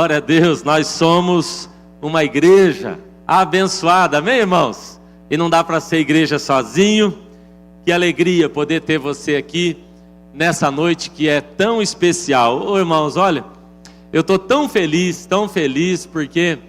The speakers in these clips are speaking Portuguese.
Glória a Deus, nós somos uma igreja abençoada, amém, irmãos? E não dá para ser igreja sozinho. Que alegria poder ter você aqui nessa noite que é tão especial. Ô irmãos, olha, eu estou tão feliz, porque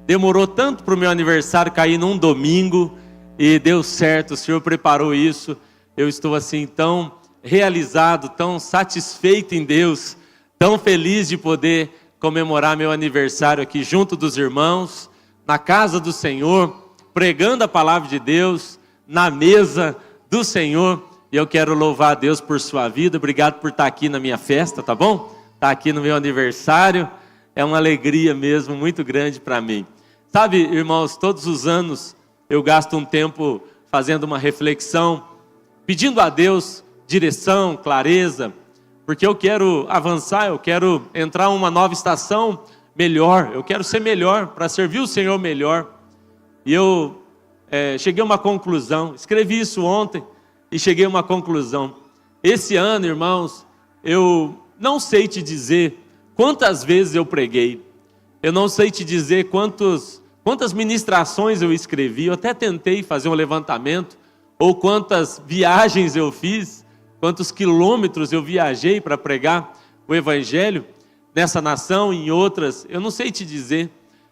demorou tanto para o meu aniversário cair num domingo e deu certo, o Senhor preparou isso. Eu estou assim tão realizado, tão satisfeito em Deus, tão feliz de poder comemorar meu aniversário aqui junto dos irmãos, na casa do Senhor, pregando a palavra de Deus, na mesa do Senhor. E eu quero louvar a Deus por sua vida. Obrigado por estar aqui na minha festa, tá bom? Estar aqui no meu aniversário é uma alegria mesmo muito grande para mim. Sabe, irmãos, todos os anos eu gasto um tempo fazendo uma reflexão, pedindo a Deus direção, clareza, porque eu quero avançar, eu quero entrar em uma nova estação melhor, eu quero ser melhor, para servir o Senhor melhor. E eu cheguei a uma conclusão, escrevi isso ontem e cheguei a uma conclusão. Esse ano, irmãos, eu não sei te dizer quantas vezes eu preguei, eu não sei te dizer quantas ministrações eu escrevi, eu até tentei fazer um levantamento, ou quantas viagens eu fiz, quantos quilômetros eu viajei para pregar o Evangelho nessa nação e em outras, eu não sei te dizer.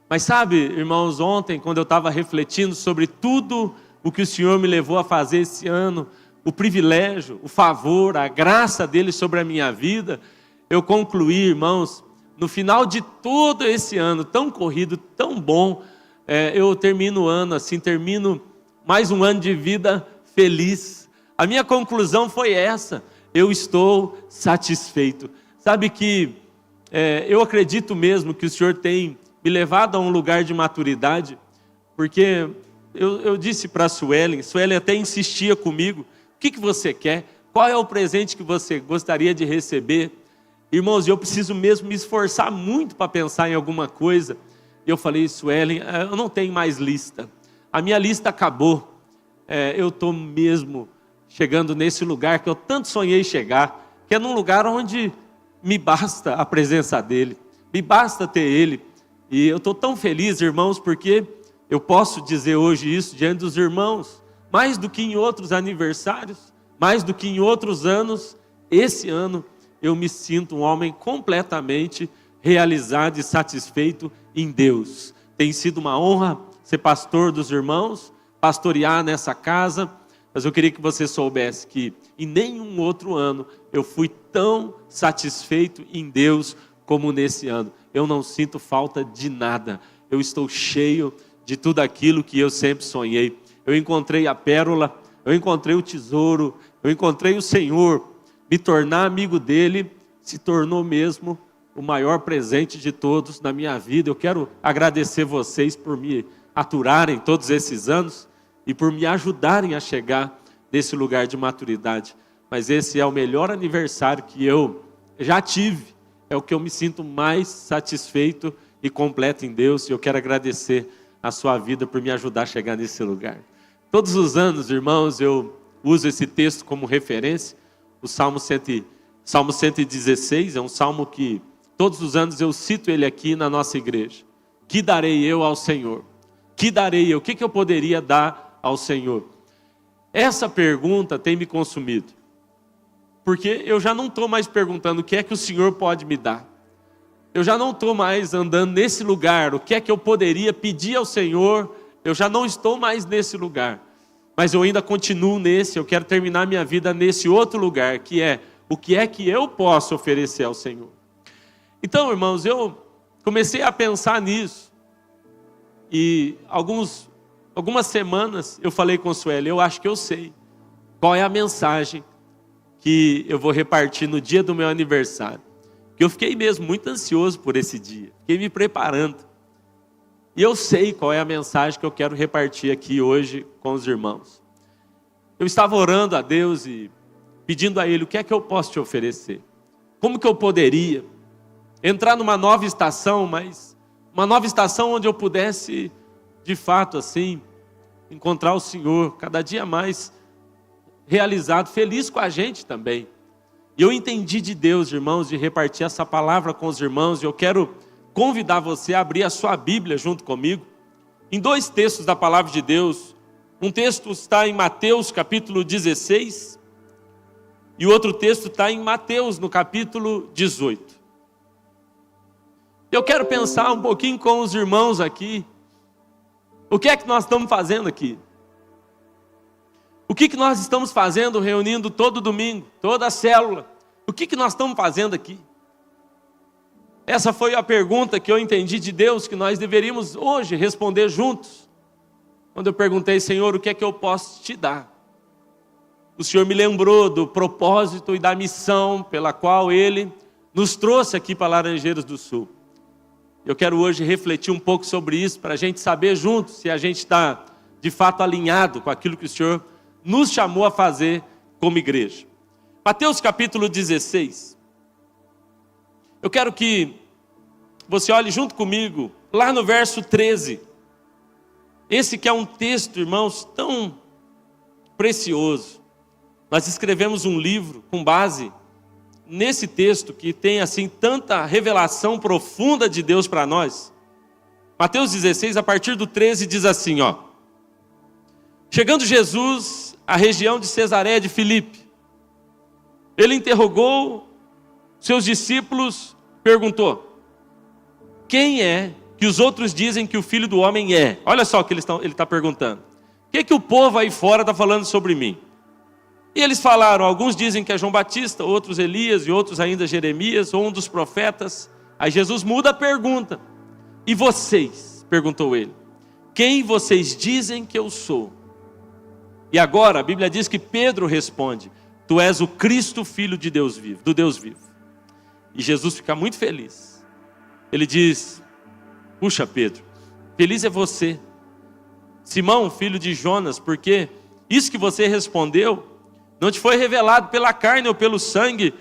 Mas sabe, irmãos, ontem, quando eu estava refletindo sobre tudo o que o Senhor me levou a fazer esse ano, o privilégio, o favor, a graça dele sobre a minha vida, eu concluí, irmãos, no final de todo esse ano, tão corrido, tão bom, eu termino o ano assim, termino mais um ano de vida feliz. A minha conclusão foi essa: eu estou satisfeito. Sabe que eu acredito mesmo que o Senhor tem me levado a um lugar de maturidade, porque eu disse para a Suelen até insistia comigo: o que você quer? Qual é o presente que você gostaria de receber? Irmãos, eu preciso mesmo me esforçar muito para pensar em alguma coisa. E eu falei: Suelen, eu não tenho mais lista, a minha lista acabou. Eu estou mesmo chegando nesse lugar que eu tanto sonhei chegar, que é num lugar onde me basta a presença dEle, me basta ter Ele. E eu estou tão feliz, irmãos, porque eu posso dizer hoje isso diante dos irmãos, mais do que em outros aniversários, mais do que em outros anos, esse ano eu me sinto um homem completamente realizado e satisfeito em Deus. Tem sido uma honra ser pastor dos irmãos, pastorear nessa casa, mas eu queria que você soubesse que em nenhum outro ano eu fui tão satisfeito em Deus como nesse ano. Eu não sinto falta de nada, eu estou cheio de tudo aquilo que eu sempre sonhei. Eu encontrei a pérola, eu encontrei o tesouro, eu encontrei o Senhor. Me tornar amigo dele se tornou mesmo o maior presente de todos na minha vida. Eu quero agradecer vocês por me aturarem todos esses anos e por me ajudarem a chegar nesse lugar de maturidade. Mas esse é o melhor aniversário que eu já tive, é o que eu me sinto mais satisfeito e completo em Deus, e eu quero agradecer a sua vida por me ajudar a chegar nesse lugar. Todos os anos, irmãos, eu uso esse texto como referência, o Salmo 116, é um salmo que todos os anos eu cito ele aqui na nossa igreja. Que darei eu ao Senhor? Que darei eu? O que eu poderia dar ao Senhor? Essa pergunta tem me consumido, porque eu já não estou mais perguntando o que é que o Senhor pode me dar. Eu já não estou mais andando nesse lugar, o que é que eu poderia pedir ao Senhor. Eu já não estou mais nesse lugar, mas eu ainda continuo nesse. Eu quero terminar minha vida nesse outro lugar, que é o que é que eu posso oferecer ao Senhor. Então, irmãos, eu comecei a pensar nisso, e algumas semanas eu falei com a Sueli: eu acho que eu sei qual é a mensagem que eu vou repartir no dia do meu aniversário. Que eu fiquei mesmo muito ansioso por esse dia, fiquei me preparando. E eu sei qual é a mensagem que eu quero repartir aqui hoje com os irmãos. Eu estava orando a Deus e pedindo a Ele: o que é que eu posso te oferecer? Como que eu poderia entrar numa nova estação, mas uma nova estação onde eu pudesse, de fato, assim, encontrar o Senhor cada dia mais realizado, feliz com a gente também. E eu entendi de Deus, irmãos, de repartir essa palavra com os irmãos, e eu quero convidar você a abrir a sua Bíblia junto comigo, em dois textos da Palavra de Deus. Um texto está em Mateus capítulo 16, e o outro texto está em Mateus no capítulo 18. Eu quero pensar um pouquinho com os irmãos aqui, o que é que nós estamos fazendo aqui? O que nós estamos fazendo reunindo todo domingo, toda a célula? O que nós estamos fazendo aqui? Essa foi a pergunta que eu entendi de Deus, que nós deveríamos hoje responder juntos. Quando eu perguntei, Senhor, o que é que eu posso te dar? O Senhor me lembrou do propósito e da missão pela qual Ele nos trouxe aqui para Laranjeiras do Sul. Eu quero hoje refletir um pouco sobre isso, para a gente saber juntos se a gente está de fato alinhado com aquilo que o Senhor nos chamou a fazer como igreja. Mateus capítulo 16. Eu quero que você olhe junto comigo, lá no verso 13. Esse que é um texto, irmãos, tão precioso. Nós escrevemos um livro com base nesse texto que tem assim tanta revelação profunda de Deus para nós. Mateus 16, a partir do 13, diz assim, ó. Chegando Jesus à região de Cesareia de Filipe, ele interrogou seus discípulos, perguntou: quem é que os outros dizem que o Filho do Homem é? Olha só o que ele está perguntando. O que o povo aí fora está falando sobre mim? E eles falaram, alguns dizem que é João Batista, outros Elias e outros ainda Jeremias, ou um dos profetas. Aí Jesus muda a pergunta. E vocês? Perguntou ele. Quem vocês dizem que eu sou? E agora a Bíblia diz que Pedro responde: tu és o Cristo, filho de Deus vivo, do Deus vivo. E Jesus fica muito feliz. Ele diz: puxa, Pedro, feliz é você, Simão, filho de Jonas, porque isso que você respondeu não te foi revelado pela carne ou pelo sangue,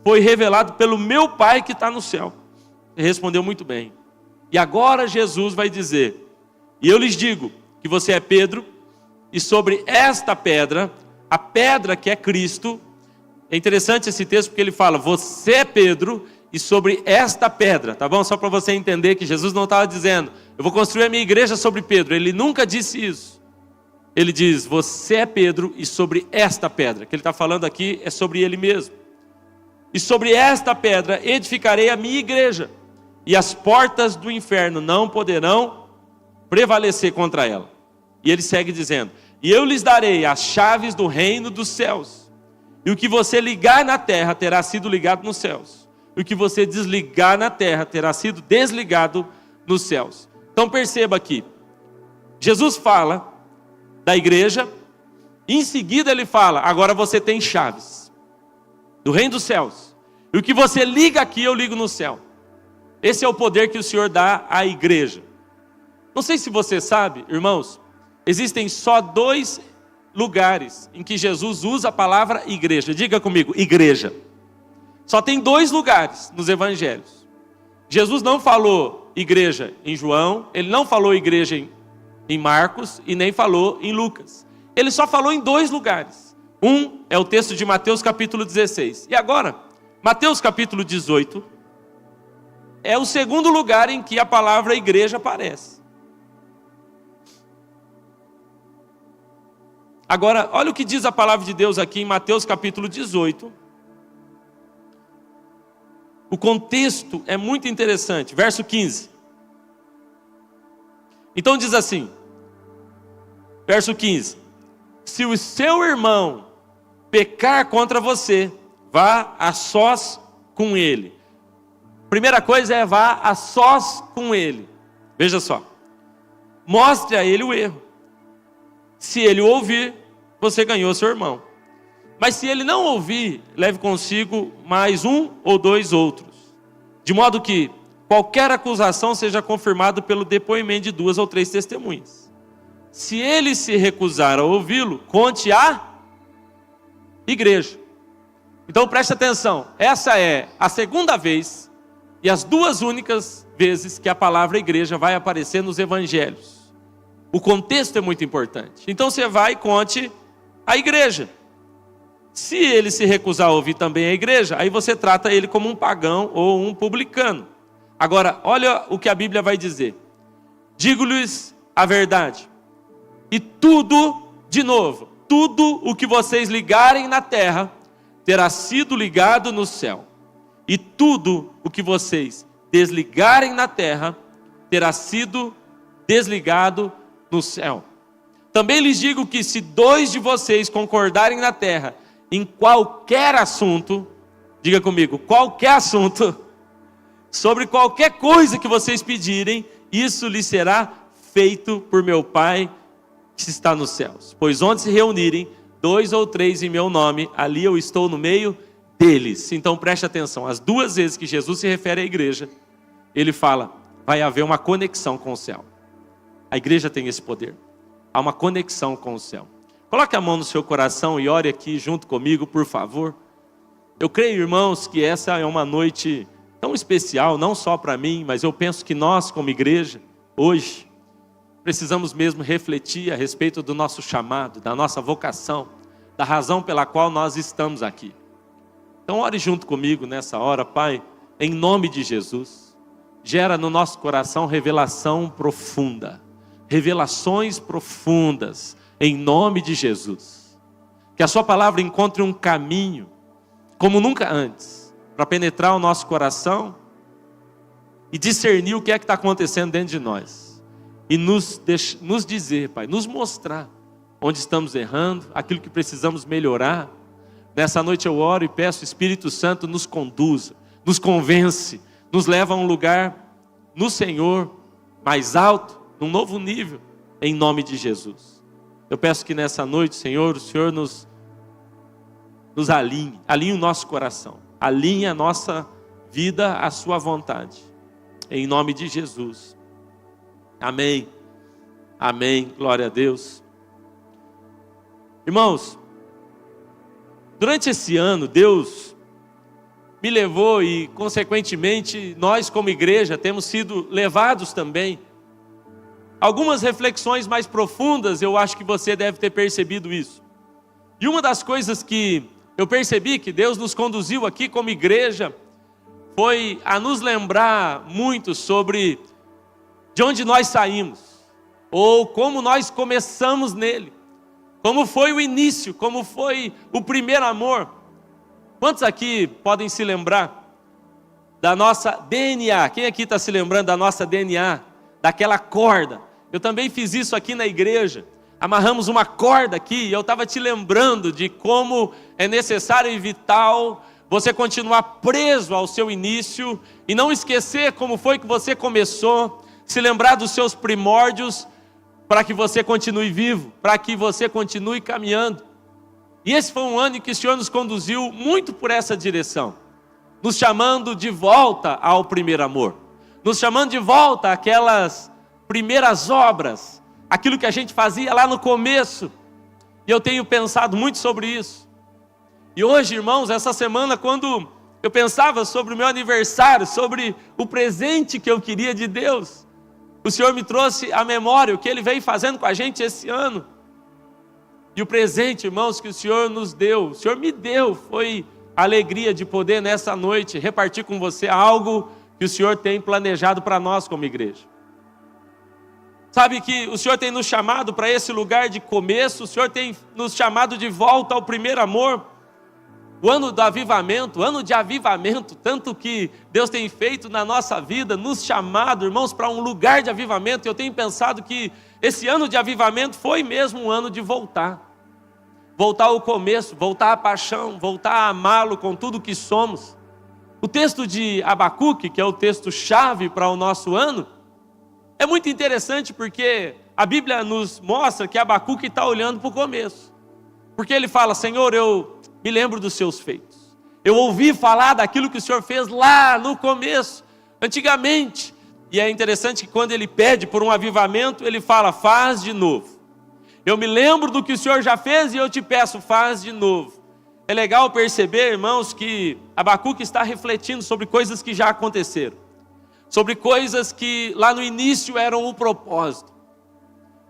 foi revelado pelo meu Pai que está no céu. Ele respondeu muito bem. E agora Jesus vai dizer: e eu lhes digo que você é Pedro, e sobre esta pedra, a pedra que é Cristo. É interessante esse texto porque ele fala: você é Pedro, e sobre esta pedra, tá bom? Só para você entender que Jesus não estava dizendo: eu vou construir a minha igreja sobre Pedro. Ele nunca disse isso. Ele diz: você é Pedro, e sobre esta pedra. O que ele está falando aqui é sobre ele mesmo. E sobre esta pedra edificarei a minha igreja, e as portas do inferno não poderão prevalecer contra ela. E ele segue dizendo: e eu lhes darei as chaves do reino dos céus. E o que você ligar na terra terá sido ligado nos céus. E o que você desligar na terra terá sido desligado nos céus. Então perceba aqui, Jesus fala da igreja, e em seguida ele fala: agora você tem chaves do reino dos céus. E o que você liga aqui, eu ligo no céu. Esse é o poder que o Senhor dá à igreja. Não sei se você sabe, irmãos, existem só 2 lugares em que Jesus usa a palavra igreja. Diga comigo, igreja. Só tem 2 lugares nos evangelhos. Jesus não falou igreja em João, ele não falou igreja em Marcos e nem falou em Lucas. Ele só falou em 2 lugares. Um é o texto de Mateus capítulo 16. E agora, Mateus capítulo 18 é o segundo lugar em que a palavra igreja aparece. Agora, olha o que diz a palavra de Deus aqui em Mateus capítulo 18. O contexto é muito interessante. Verso 15. Então diz assim, verso 15. Se o seu irmão pecar contra você, vá a sós com ele. Primeira coisa é vá a sós com ele. Veja só. Mostre a ele o erro. Se ele ouvir, você ganhou seu irmão. Mas se ele não ouvir, leve consigo mais 1 ou 2 outros. De modo que qualquer acusação seja confirmada pelo depoimento de 2 ou 3 testemunhas. Se ele se recusar a ouvi-lo, conte à igreja. Então preste atenção. Essa é a segunda vez e as 2 únicas vezes que a palavra igreja vai aparecer nos evangelhos. O contexto é muito importante. Então você vai e conte à igreja. Se ele se recusar a ouvir também a igreja, aí você trata ele como um pagão ou um publicano. Agora, olha o que a Bíblia vai dizer. Digo-lhes a verdade. E tudo, de novo, tudo o que vocês ligarem na terra, terá sido ligado no céu. E tudo o que vocês desligarem na terra, terá sido desligado no céu. Também lhes digo que se 2 de vocês concordarem na terra, em qualquer assunto, diga comigo, qualquer assunto, sobre qualquer coisa que vocês pedirem, isso lhes será feito por meu Pai que está nos céus. Pois onde se reunirem 2 ou 3 em meu nome, ali eu estou no meio deles. Então preste atenção, as 2 vezes que Jesus se refere à igreja, ele fala, vai haver uma conexão com o céu. A igreja tem esse poder. Há uma conexão com o céu. Coloque a mão no seu coração e ore aqui junto comigo, por favor. Eu creio, irmãos, que essa é uma noite tão especial, não só para mim, mas eu penso que nós, como igreja, hoje, precisamos mesmo refletir a respeito do nosso chamado, da nossa vocação, da razão pela qual nós estamos aqui. Então ore junto comigo nessa hora, Pai, em nome de Jesus. Gera no nosso coração revelação profunda, revelações profundas, em nome de Jesus. Que a sua palavra encontre um caminho, como nunca antes, para penetrar o nosso coração e discernir o que é que está acontecendo dentro de nós. E nos dizer, Pai, nos mostrar onde estamos errando, aquilo que precisamos melhorar. Nessa noite eu oro e peço, Espírito Santo nos conduza, nos convence, nos leva a um lugar no Senhor, mais alto, num novo nível, em nome de Jesus. Eu peço que nessa noite, Senhor, o Senhor nos alinhe o nosso coração, alinhe a nossa vida à sua vontade, em nome de Jesus. Amém, amém, glória a Deus. Irmãos, durante esse ano, Deus me levou e, consequentemente, nós como igreja temos sido levados também. Algumas reflexões mais profundas, eu acho que você deve ter percebido isso. E uma das coisas que eu percebi que Deus nos conduziu aqui como igreja, foi a nos lembrar muito sobre de onde nós saímos, ou como nós começamos nele, como foi o início, como foi o primeiro amor. Quantos aqui podem se lembrar da nossa DNA? Quem aqui está se lembrando da nossa DNA? Daquela corda. Eu também fiz isso aqui na igreja. Amarramos uma corda aqui e eu estava te lembrando de como é necessário e vital você continuar preso ao seu início e não esquecer como foi que você começou, se lembrar dos seus primórdios para que você continue vivo, para que você continue caminhando. E esse foi um ano em que o Senhor nos conduziu muito por essa direção, nos chamando de volta ao primeiro amor, nos chamando de volta àquelas primeiras obras, aquilo que a gente fazia lá no começo. E eu tenho pensado muito sobre isso. E hoje, irmãos, essa semana, quando eu pensava sobre o meu aniversário, sobre o presente que eu queria de Deus, o Senhor me trouxe à memória o que Ele veio fazendo com a gente esse ano. E o presente, irmãos, que o Senhor nos deu, o Senhor me deu, foi a alegria de poder nessa noite repartir com você algo que o Senhor tem planejado para nós como igreja. Sabe que o Senhor tem nos chamado para esse lugar de começo, o Senhor tem nos chamado de volta ao primeiro amor. O ano do avivamento, ano de avivamento, tanto que Deus tem feito na nossa vida, nos chamado, irmãos, para um lugar de avivamento. Eu tenho pensado que esse ano de avivamento foi mesmo um ano de voltar. Voltar ao começo, voltar à paixão, voltar a amá-lo com tudo que somos. O texto de Abacuque, que é o texto-chave para o nosso ano, é muito interessante porque a Bíblia nos mostra que Abacuque está olhando para o começo. Porque ele fala, Senhor, eu me lembro dos seus feitos. Eu ouvi falar daquilo que o Senhor fez lá no começo, antigamente. E é interessante que quando ele pede por um avivamento, ele fala, faz de novo. Eu me lembro do que o Senhor já fez e eu te peço, faz de novo. É legal perceber, irmãos, que Abacuque está refletindo sobre coisas que já aconteceram. Sobre coisas que lá no início eram o propósito.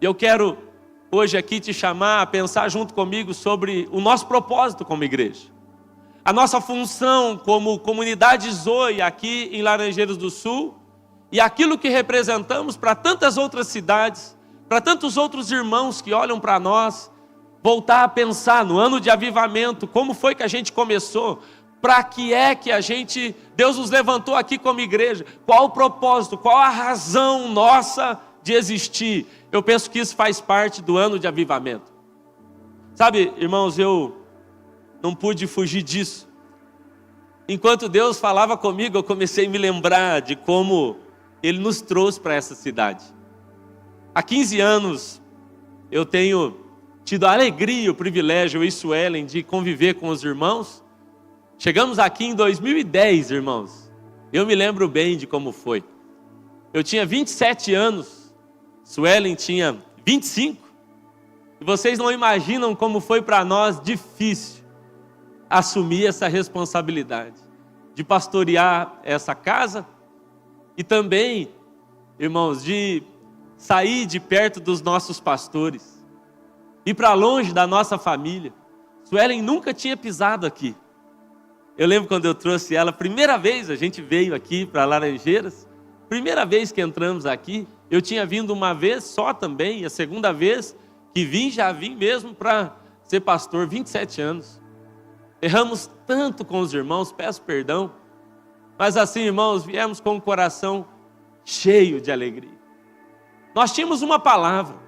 E eu quero hoje aqui te chamar a pensar junto comigo sobre o nosso propósito como igreja. a nossa função como comunidade Zoe aqui em Laranjeiras do Sul e aquilo que representamos para tantas outras cidades, para tantos outros irmãos que olham para nós, voltar a pensar no ano de avivamento, como foi que a gente começou, para que é que Deus nos levantou aqui como igreja, qual o propósito, qual a razão nossa de existir. Eu penso que isso faz parte do ano de avivamento. Sabe, irmãos, eu não pude fugir disso. Enquanto Deus falava comigo, eu comecei a me lembrar de como Ele nos trouxe para essa cidade. Há 15 anos, eu tenho tido a alegria, o privilégio, eu e Suelen, de conviver com os irmãos. Chegamos aqui em 2010, irmãos. Eu me lembro bem de como foi. Eu tinha 27 anos, Suelen tinha 25. E vocês não imaginam como foi para nós difícil assumir essa responsabilidade de pastorear essa casa e também, irmãos, de sair de perto dos nossos pastores, ir para longe da nossa família. Suelen nunca tinha pisado aqui. Eu lembro quando eu trouxe ela, primeira vez a gente veio aqui para Laranjeiras, primeira vez que entramos aqui, eu tinha vindo uma vez só também, e a segunda vez que vim, já vim mesmo para ser pastor, 27 anos. Erramos tanto com os irmãos, peço perdão, mas assim, irmãos, viemos com o coração cheio de alegria. Nós tínhamos uma palavra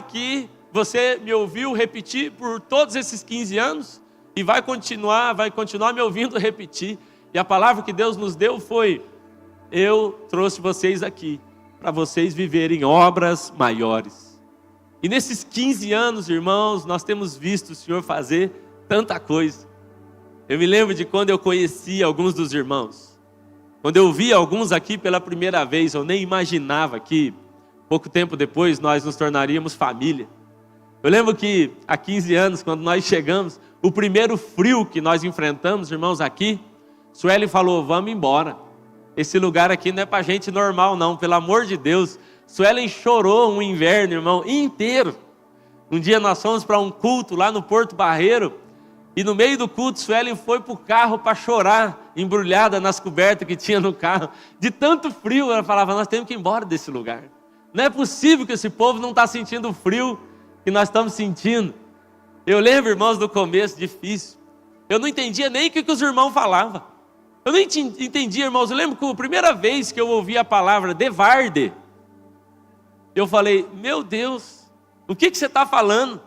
que você me ouviu repetir por todos esses 15 anos e vai continuar me ouvindo repetir. E a palavra que Deus nos deu foi: eu trouxe vocês aqui para vocês viverem obras maiores. E nesses 15 anos, irmãos, nós temos visto o Senhor fazer tanta coisa. Eu me lembro de quando eu conheci alguns dos irmãos. Quando eu vi alguns aqui pela primeira vez, eu nem imaginava que pouco tempo depois nós nos tornaríamos família. Eu lembro que há 15 anos, quando nós chegamos, o primeiro frio que nós enfrentamos, irmãos, aqui, Sueli falou: vamos embora. Esse lugar aqui não é para gente normal não, pelo amor de Deus. Suelen chorou um inverno, irmão, inteiro. Um dia nós fomos para um culto lá no Porto Barreiro, e no meio do culto, Suelen foi para o carro para chorar, embrulhada nas cobertas que tinha no carro. De tanto frio, ela falava: nós temos que ir embora desse lugar. Não é possível que esse povo não está sentindo o frio que nós estamos sentindo. Eu lembro, irmãos, do começo difícil. Eu não entendia nem o que os irmãos falavam. Eu nem entendia, irmãos. Eu lembro que a primeira vez que eu ouvi a palavra Devarde, eu falei: meu Deus, o que você está falando?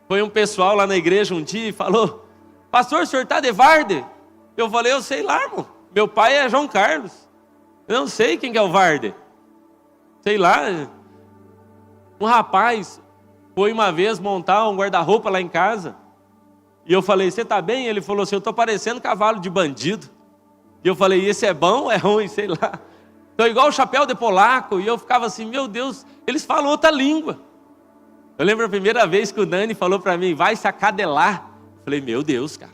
Foi um pessoal lá na igreja um dia e falou: pastor, o senhor está Devarde? Eu falei: eu sei lá, irmão. Meu pai é João Carlos. Eu não sei quem que é o Varde. Sei lá. Um rapaz foi uma vez montar um guarda-roupa lá em casa. E eu falei: você está bem? Ele falou assim: eu estou parecendo cavalo de bandido. E eu falei: esse é bom ou é ruim? Sei lá. Estou igual o chapéu de polaco. E eu ficava assim: meu Deus, eles falam outra língua. Eu lembro a primeira vez que o Dani falou para mim: vai se acadelar. Eu falei: meu Deus, cara,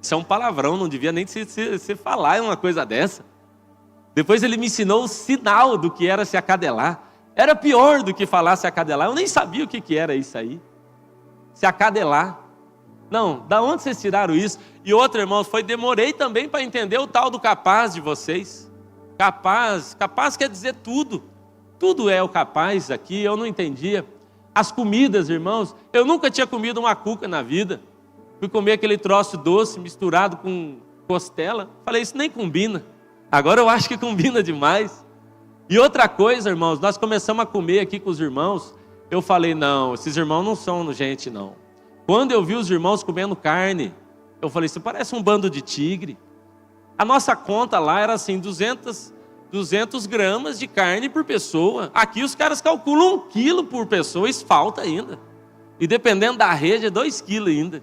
isso é um palavrão, não devia nem se falar uma coisa dessa. Depois ele me ensinou o sinal do que era se acadelar. Era pior do que falar se acadelar. Eu nem sabia o que era isso aí. Se acadelar. Não, da onde vocês tiraram isso? E outro, irmãos, demorei também para entender o tal do capaz de vocês. Capaz quer dizer tudo. Tudo é o capaz aqui, eu não entendia. As comidas, irmãos, eu nunca tinha comido uma cuca na vida. Fui comer aquele troço doce misturado com costela. Falei: isso nem combina. Agora eu acho que combina demais. E outra coisa, irmãos, nós começamos a comer aqui com os irmãos. Eu falei: não, esses irmãos não são gente, não. Quando eu vi os irmãos comendo carne, eu falei: isso parece um bando de tigre. A nossa conta lá era assim, 200 gramas de carne por pessoa. Aqui os caras calculam 1 quilo por pessoa, isso falta ainda. E dependendo da rede, é 2 quilos ainda.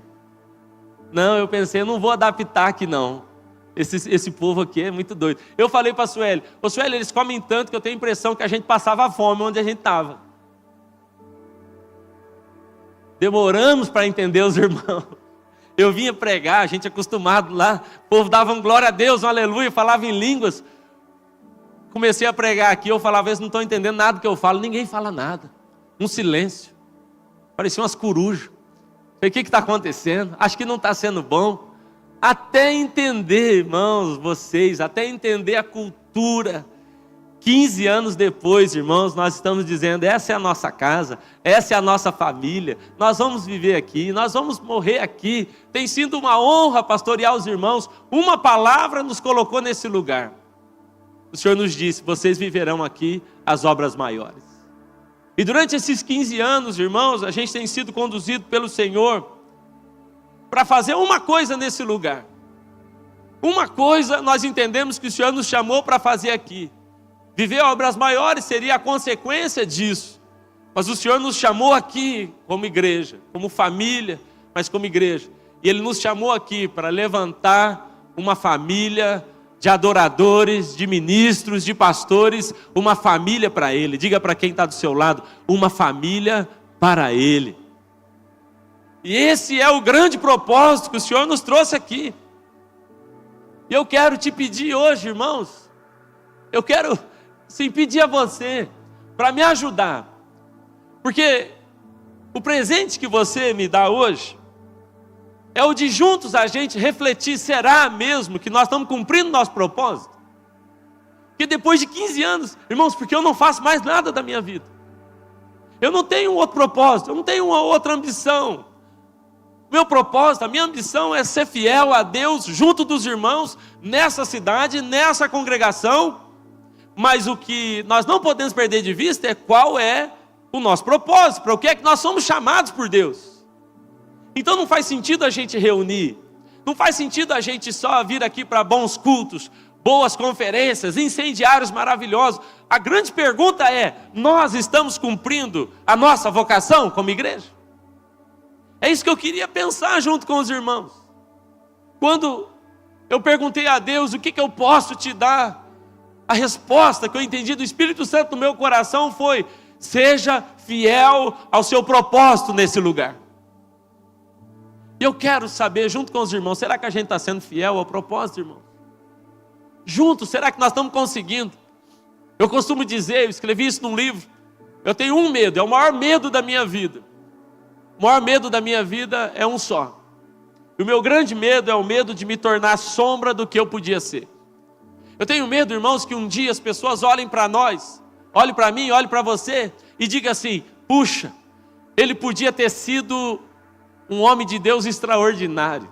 Não, eu pensei: eu não vou adaptar aqui não. Esse povo aqui é muito doido. Eu falei para a Sueli: ô Sueli, eles comem tanto que eu tenho a impressão que a gente passava fome onde a gente estava. Demoramos para entender os irmãos. Eu vinha pregar, a gente acostumado lá, o povo dava um glória a Deus, um aleluia, falava em línguas. Comecei a pregar aqui, eu falava: eles não estão entendendo nada do que eu falo. Ninguém fala nada. Um silêncio. Parecia umas corujas. Falei, o que está acontecendo? Acho que não está sendo bom. Até entender, irmãos, vocês, até entender a cultura. 15 anos depois, irmãos, nós estamos dizendo, essa é a nossa casa, essa é a nossa família, nós vamos viver aqui, nós vamos morrer aqui. Tem sido uma honra pastorear os irmãos. Uma palavra nos colocou nesse lugar. O Senhor nos disse, vocês viverão aqui as obras maiores. E durante esses 15 anos, irmãos, a gente tem sido conduzido pelo Senhor para fazer uma coisa nesse lugar. Uma coisa nós entendemos que o Senhor nos chamou para fazer aqui. Viver obras maiores seria a consequência disso. Mas o Senhor nos chamou aqui como igreja, como família, mas como igreja. E Ele nos chamou aqui para levantar uma família de adoradores, de ministros, de pastores, uma família para Ele. Diga para quem está do seu lado, uma família para Ele. E esse é o grande propósito que o Senhor nos trouxe aqui. E eu quero te pedir hoje, irmãos, eu quero sim pedir a você para me ajudar, porque o presente que você me dá hoje é o de juntos a gente refletir, será mesmo que nós estamos cumprindo nosso propósito? Porque depois de 15 anos, irmãos, porque eu não faço mais nada da minha vida, eu não tenho um outro propósito, eu não tenho uma outra ambição. Meu propósito, a minha ambição é ser fiel a Deus junto dos irmãos, nessa cidade, nessa congregação. Mas o que nós não podemos perder de vista é qual é o nosso propósito, para o que é que nós somos chamados por Deus. Então não faz sentido a gente reunir, não faz sentido a gente só vir aqui para bons cultos, boas conferências, incendiários maravilhosos. A grande pergunta é, nós estamos cumprindo a nossa vocação como igreja? É isso que eu queria pensar junto com os irmãos. Quando eu perguntei a Deus, o que eu posso te dar? A resposta que eu entendi do Espírito Santo no meu coração foi, seja fiel ao seu propósito nesse lugar. E eu quero saber, junto com os irmãos, será que a gente está sendo fiel ao propósito, irmão? Juntos, será que nós estamos conseguindo? Eu costumo dizer, eu escrevi isso num livro, eu tenho um medo, é o maior medo da minha vida. O maior medo da minha vida é um só. E o meu grande medo é o medo de me tornar sombra do que eu podia ser. Eu tenho medo, irmãos, que um dia as pessoas olhem para nós, olhem para mim, olhem para você e digam assim, puxa, ele podia ter sido um homem de Deus extraordinário,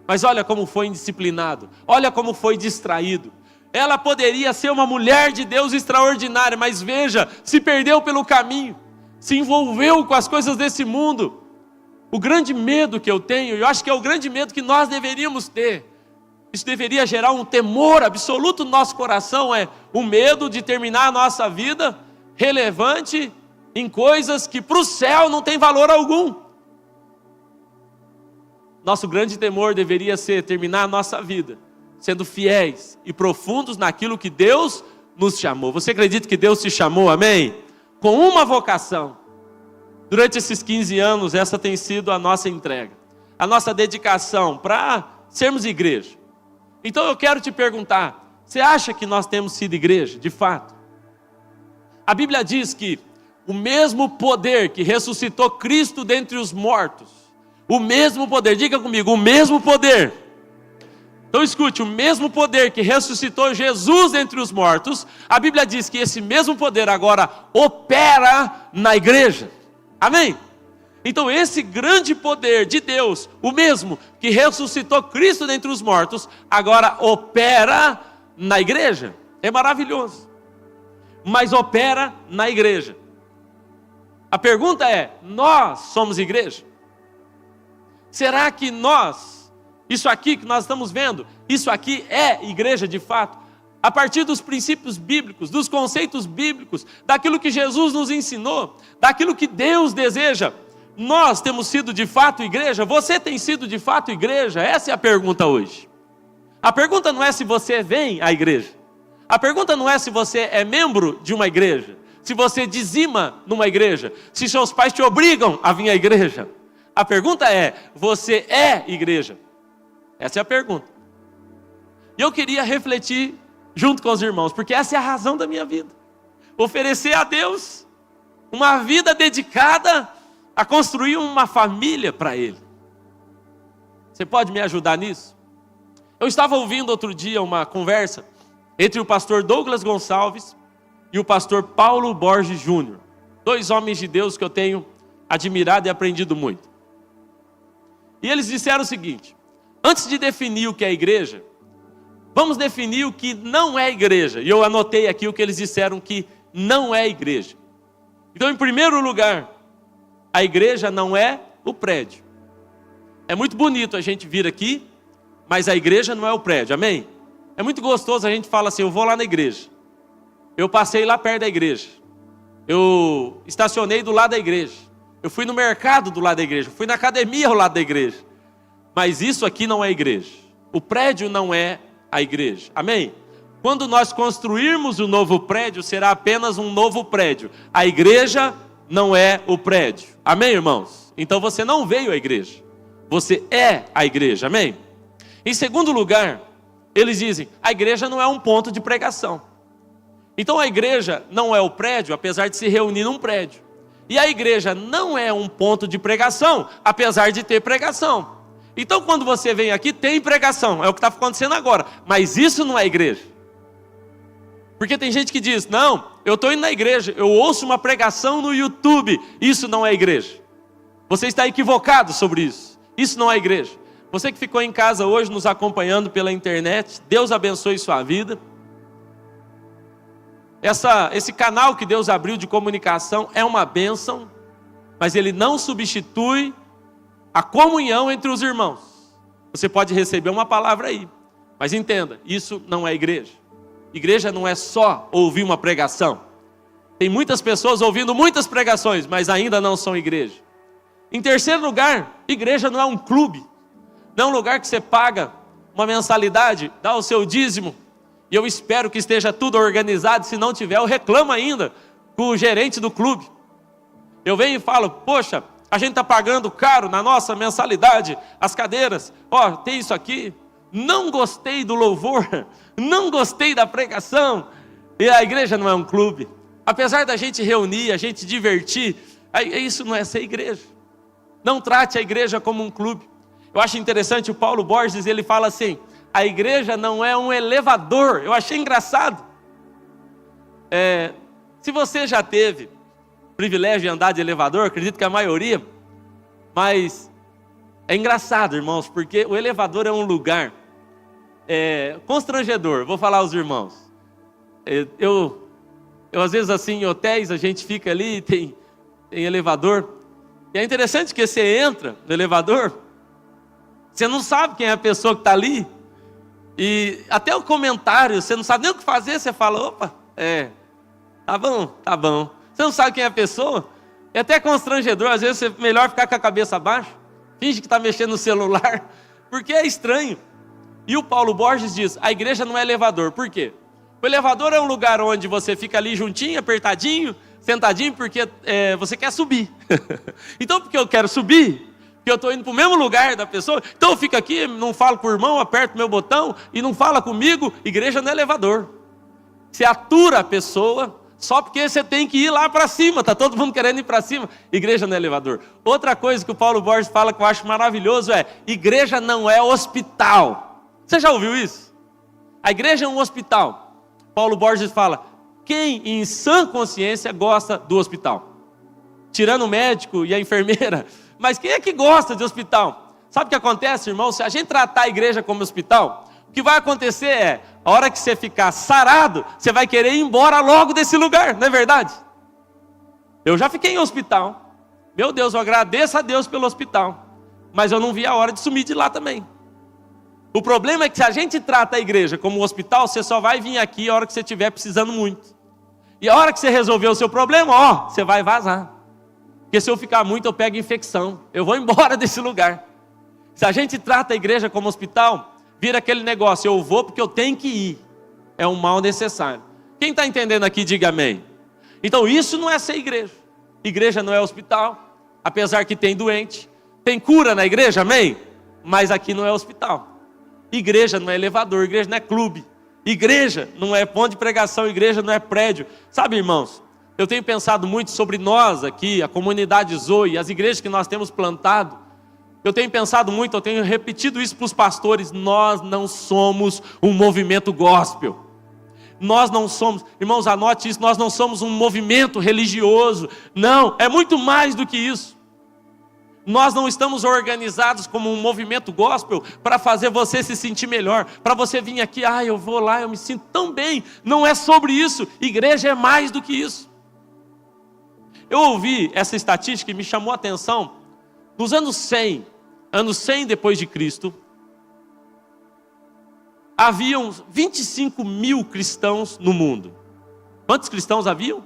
mas olha como foi indisciplinado, olha como foi distraído. Ela poderia ser uma mulher de Deus extraordinária, mas veja, se perdeu pelo caminho, se envolveu com as coisas desse mundo. O grande medo que eu tenho, eu acho que é o grande medo que nós deveríamos ter, isso deveria gerar um temor absoluto no nosso coração, é o medo de terminar a nossa vida relevante em coisas que para o céu não tem valor algum. Nosso grande temor deveria ser terminar a nossa vida sendo fiéis e profundos naquilo que Deus nos chamou. Você acredita que Deus te chamou, amém? Com uma vocação. Durante esses 15 anos, essa tem sido a nossa entrega, a nossa dedicação para sermos igreja. Então eu quero te perguntar, você acha que nós temos sido igreja, de fato? A Bíblia diz que o mesmo poder que ressuscitou Cristo dentre os mortos, o mesmo poder, diga comigo, o mesmo poder. Então escute, o mesmo poder que ressuscitou Jesus dentre os mortos, a Bíblia diz que esse mesmo poder agora opera na igreja. Amém? Então esse grande poder de Deus, o mesmo que ressuscitou Cristo dentre os mortos, agora opera na igreja. É maravilhoso. Mas opera na igreja. A pergunta é, nós somos igreja? Será que nós, isso aqui que nós estamos vendo, isso aqui é igreja de fato? A partir dos princípios bíblicos, dos conceitos bíblicos, daquilo que Jesus nos ensinou, daquilo que Deus deseja, nós temos sido de fato igreja? Você tem sido de fato igreja? Essa é a pergunta hoje. A pergunta não é se você vem à igreja. A pergunta não é se você é membro de uma igreja, se você dizima numa igreja, se seus pais te obrigam a vir à igreja. A pergunta é, você é igreja? Essa é a pergunta. E eu queria refletir junto com os irmãos, porque essa é a razão da minha vida. Oferecer a Deus uma vida dedicada a construir uma família para ele. Você pode me ajudar nisso? Eu estava ouvindo outro dia uma conversa entre o pastor Douglas Gonçalves e o pastor Paulo Borges Júnior. 2 homens de Deus que eu tenho admirado e aprendido muito. E eles disseram o seguinte: antes de definir o que é igreja, vamos definir o que não é igreja. E eu anotei aqui o que eles disseram que não é igreja. Então, em primeiro lugar, a igreja não é o prédio. É muito bonito a gente vir aqui, mas a igreja não é o prédio, amém? É muito gostoso a gente falar assim: eu vou lá na igreja, eu passei lá perto da igreja, eu estacionei do lado da igreja, eu fui no mercado do lado da igreja, fui na academia ao lado da igreja. Mas isso aqui não é igreja. O prédio não é a igreja, amém? Quando nós construirmos um novo prédio, será apenas um novo prédio. A igreja não é o prédio, amém, irmãos? Então você não veio à igreja, você é a igreja, amém? Em segundo lugar, eles dizem: a igreja não é um ponto de pregação. Então a igreja não é o prédio, apesar de se reunir num prédio. E a igreja não é um ponto de pregação, apesar de ter pregação. Então quando você vem aqui, tem pregação, é o que está acontecendo agora. Mas isso não é igreja. Porque tem gente que diz: não, eu estou indo na igreja, eu ouço uma pregação no YouTube. Isso não é igreja. Você está equivocado sobre isso. Isso não é igreja. Você que ficou em casa hoje nos acompanhando pela internet, Deus abençoe sua vida. Esse canal que Deus abriu de comunicação é uma bênção, mas ele não substitui a comunhão entre os irmãos. Você pode receber uma palavra aí, mas entenda, isso não é igreja. Igreja não é só ouvir uma pregação. Tem muitas pessoas ouvindo muitas pregações, mas ainda não são igreja. Em terceiro lugar, igreja não é um clube. Não é um lugar que você paga uma mensalidade, dá o seu dízimo, e eu espero que esteja tudo organizado. Se não tiver, eu reclamo ainda com o gerente do clube. Eu venho e falo: poxa, a gente está pagando caro na nossa mensalidade, as cadeiras, tem isso aqui, não gostei do louvor, não gostei da pregação. E a igreja não é um clube. Apesar da gente reunir, a gente divertir, isso não é ser igreja. Não trate a igreja como um clube. Eu acho interessante, o Paulo Borges, ele fala assim: a igreja não é um elevador. Eu achei engraçado. Se você já teve privilégio de andar de elevador, acredito que a maioria, mas é engraçado, irmãos, porque o elevador é um lugar constrangedor. Vou falar aos irmãos. Eu às vezes assim, em hotéis, a gente fica ali, tem elevador, e é interessante que você entra no elevador, você não sabe quem é a pessoa que está ali, e até o comentário, você não sabe nem o que fazer, você fala: opa, tá bom. Você não sabe quem é a pessoa, é até constrangedor. Às vezes é melhor ficar com a cabeça baixa, finge que está mexendo no celular, porque é estranho. E o Paulo Borges diz: a igreja não é elevador. Por quê? O elevador é um lugar onde você fica ali juntinho, apertadinho, sentadinho, porque você quer subir. Então, porque eu quero subir, porque eu estou indo para o mesmo lugar da pessoa, então eu fico aqui, não falo com o irmão, aperto meu botão e não fala comigo. Igreja não é elevador. Você atura a pessoa só porque você tem que ir lá para cima, está todo mundo querendo ir para cima. Igreja não é elevador. Outra coisa que o Paulo Borges fala que eu acho maravilhoso é: igreja não é hospital. Você já ouviu isso? A igreja é um hospital. Paulo Borges fala: quem em sã consciência gosta do hospital? Tirando o médico e a enfermeira, mas quem é que gosta de hospital? Sabe o que acontece, irmão? Se a gente tratar a igreja como hospital, o que vai acontecer é: a hora que você ficar sarado, você vai querer ir embora logo desse lugar, não é verdade? Eu já fiquei em hospital. Meu Deus, eu agradeço a Deus pelo hospital, mas eu não vi a hora de sumir de lá também. O problema é que se a gente trata a igreja como um hospital, você só vai vir aqui a hora que você estiver precisando muito. E a hora que você resolver o seu problema, você vai vazar. Porque se eu ficar muito, eu pego infecção. Eu vou embora desse lugar. Se a gente trata a igreja como hospital, vira aquele negócio: eu vou porque eu tenho que ir. É um mal necessário. Quem está entendendo aqui, diga amém. Então isso não é ser igreja. Igreja não é hospital, apesar que tem doente. Tem cura na igreja, amém? Mas aqui não é hospital. Igreja não é elevador, igreja não é clube. Igreja não é ponto de pregação, igreja não é prédio. Sabe, irmãos, eu tenho pensado muito sobre nós aqui, a comunidade Zoe, as igrejas que nós temos plantado. Eu tenho pensado muito, eu tenho repetido isso para os pastores: nós não somos um movimento gospel. Nós não somos, irmãos, anote isso, nós não somos um movimento religioso. Não, é muito mais do que isso. Nós não estamos organizados como um movimento gospel para fazer você se sentir melhor, para você vir aqui, eu vou lá, eu me sinto tão bem. Não é sobre isso. Igreja é mais do que isso. Eu ouvi essa estatística e me chamou a atenção. Nos anos 100 depois de Cristo, haviam 25 mil cristãos no mundo. Quantos cristãos haviam?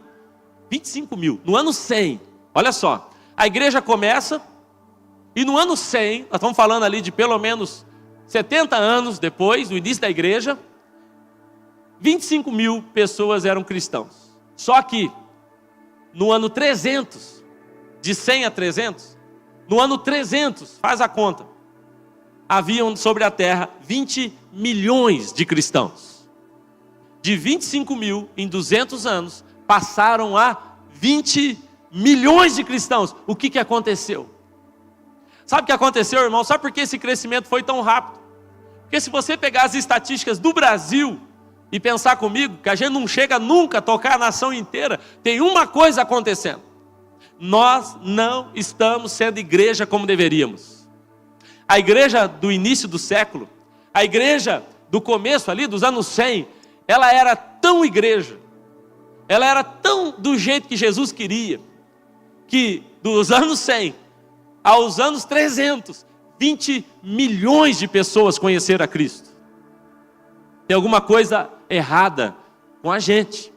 25 mil. No ano 100, olha só, a igreja começa, e no ano 100, nós estamos falando ali de pelo menos 70 anos depois do início da igreja, 25 mil pessoas eram cristãos. Só que no ano 300, de 100 a 300, no ano 300, faz a conta, haviam sobre a terra 20 milhões de cristãos. De 25 mil em 200 anos, passaram a 20 milhões de cristãos. O que aconteceu? Sabe o que aconteceu, irmão? Sabe por que esse crescimento foi tão rápido? Porque se você pegar as estatísticas do Brasil e pensar comigo, que a gente não chega nunca a tocar a nação inteira, tem uma coisa acontecendo: nós não estamos sendo igreja como deveríamos. A igreja do início do século, a igreja do começo ali, dos anos 100, ela era tão igreja, ela era tão do jeito que Jesus queria, que dos anos 100 aos anos 300, 20 milhões de pessoas conheceram a Cristo. Tem alguma coisa errada com a gente.